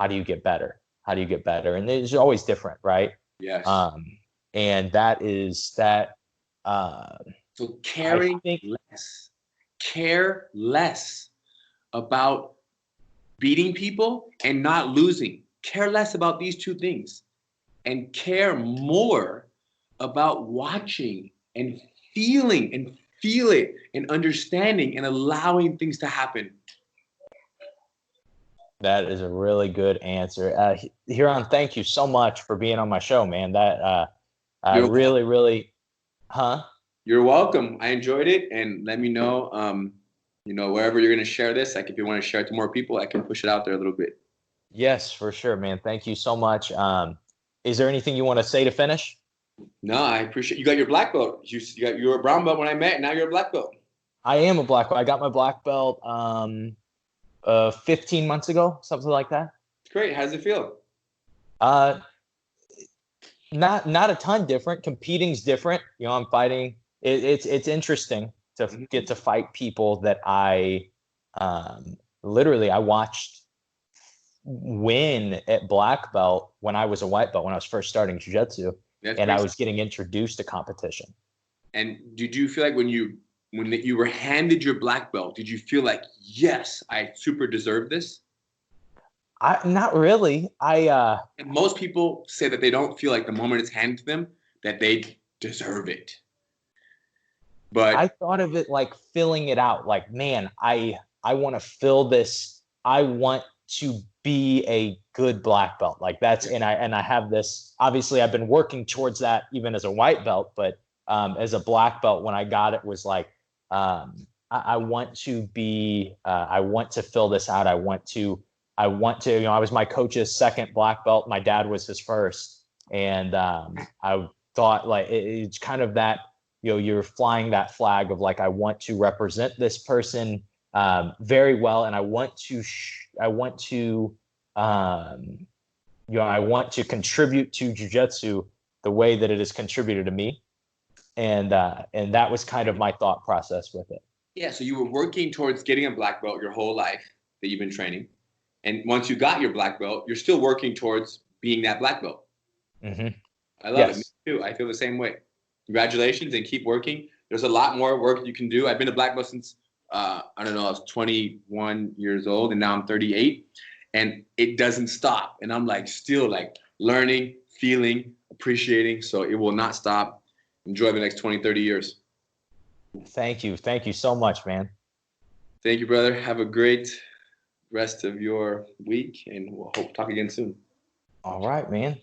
Speaker 2: do you get better? How do you get better? And it's always different, right?
Speaker 3: Yes.
Speaker 2: And that is that.
Speaker 3: So caring less, care less about beating people and not losing. Care less about these two things, and care more about watching and feeling and feel it and understanding and allowing things to happen.
Speaker 2: That is a really good answer. Huron, thank you so much for being on my show, man. That really,
Speaker 3: You're welcome. I enjoyed it, and let me know, wherever you're going to share this, like if you want to share it to more people, I can push it out there a little bit.
Speaker 2: Yes, for sure, man. Thank you so much. Is there anything you want to say to finish?
Speaker 3: No, I appreciate you got your black belt. You were a brown belt when I met. Now you're a black belt.
Speaker 2: I am a black belt. I got my black belt 15 months ago, something like that.
Speaker 3: Great. How does it feel?
Speaker 2: Not a ton different. Competing's different. I'm fighting. It's interesting to get to fight people that I watched win at black belt when I was a white belt, when I was first starting jiu-jitsu. And I was getting introduced to competition. And
Speaker 3: did you feel like when you were handed your black belt, did you feel like, yes, I super deserve this?
Speaker 2: Not really.
Speaker 3: And most people say that they don't feel like the moment it's handed to them that they deserve it. But
Speaker 2: I thought of it like filling it out. Like, man, I want to fill this. I want to be a good black belt. Like that's, and I have this, obviously I've been working towards that even as a white belt, but as a black belt, when I got it was like, I want to be, I want to fill this out. I want to, I was my coach's second black belt. My dad was his first. And I thought like, it's kind of that, you're flying that flag of like, I want to represent this person very well. And I want to contribute to jiu-jitsu the way that it has contributed to me. And that was kind of my thought process with it.
Speaker 3: Yeah. So you were working towards getting a black belt your whole life that you've been training. And once you got your black belt, you're still working towards being that black belt.
Speaker 2: Mm-hmm.
Speaker 3: I love it. Me too. I feel the same way. congratulations and keep working. There's a lot more work you can do. I've been a black belt since, I don't know, I was 21 years old and now I'm 38 and it doesn't stop. And I'm like, still like learning, feeling, appreciating. So it will not stop. Enjoy the next 20, 30 years.
Speaker 2: Thank you. Thank you so much, man.
Speaker 3: Thank you, brother. Have a great rest of your week and we'll hope to talk again soon.
Speaker 2: All right, man.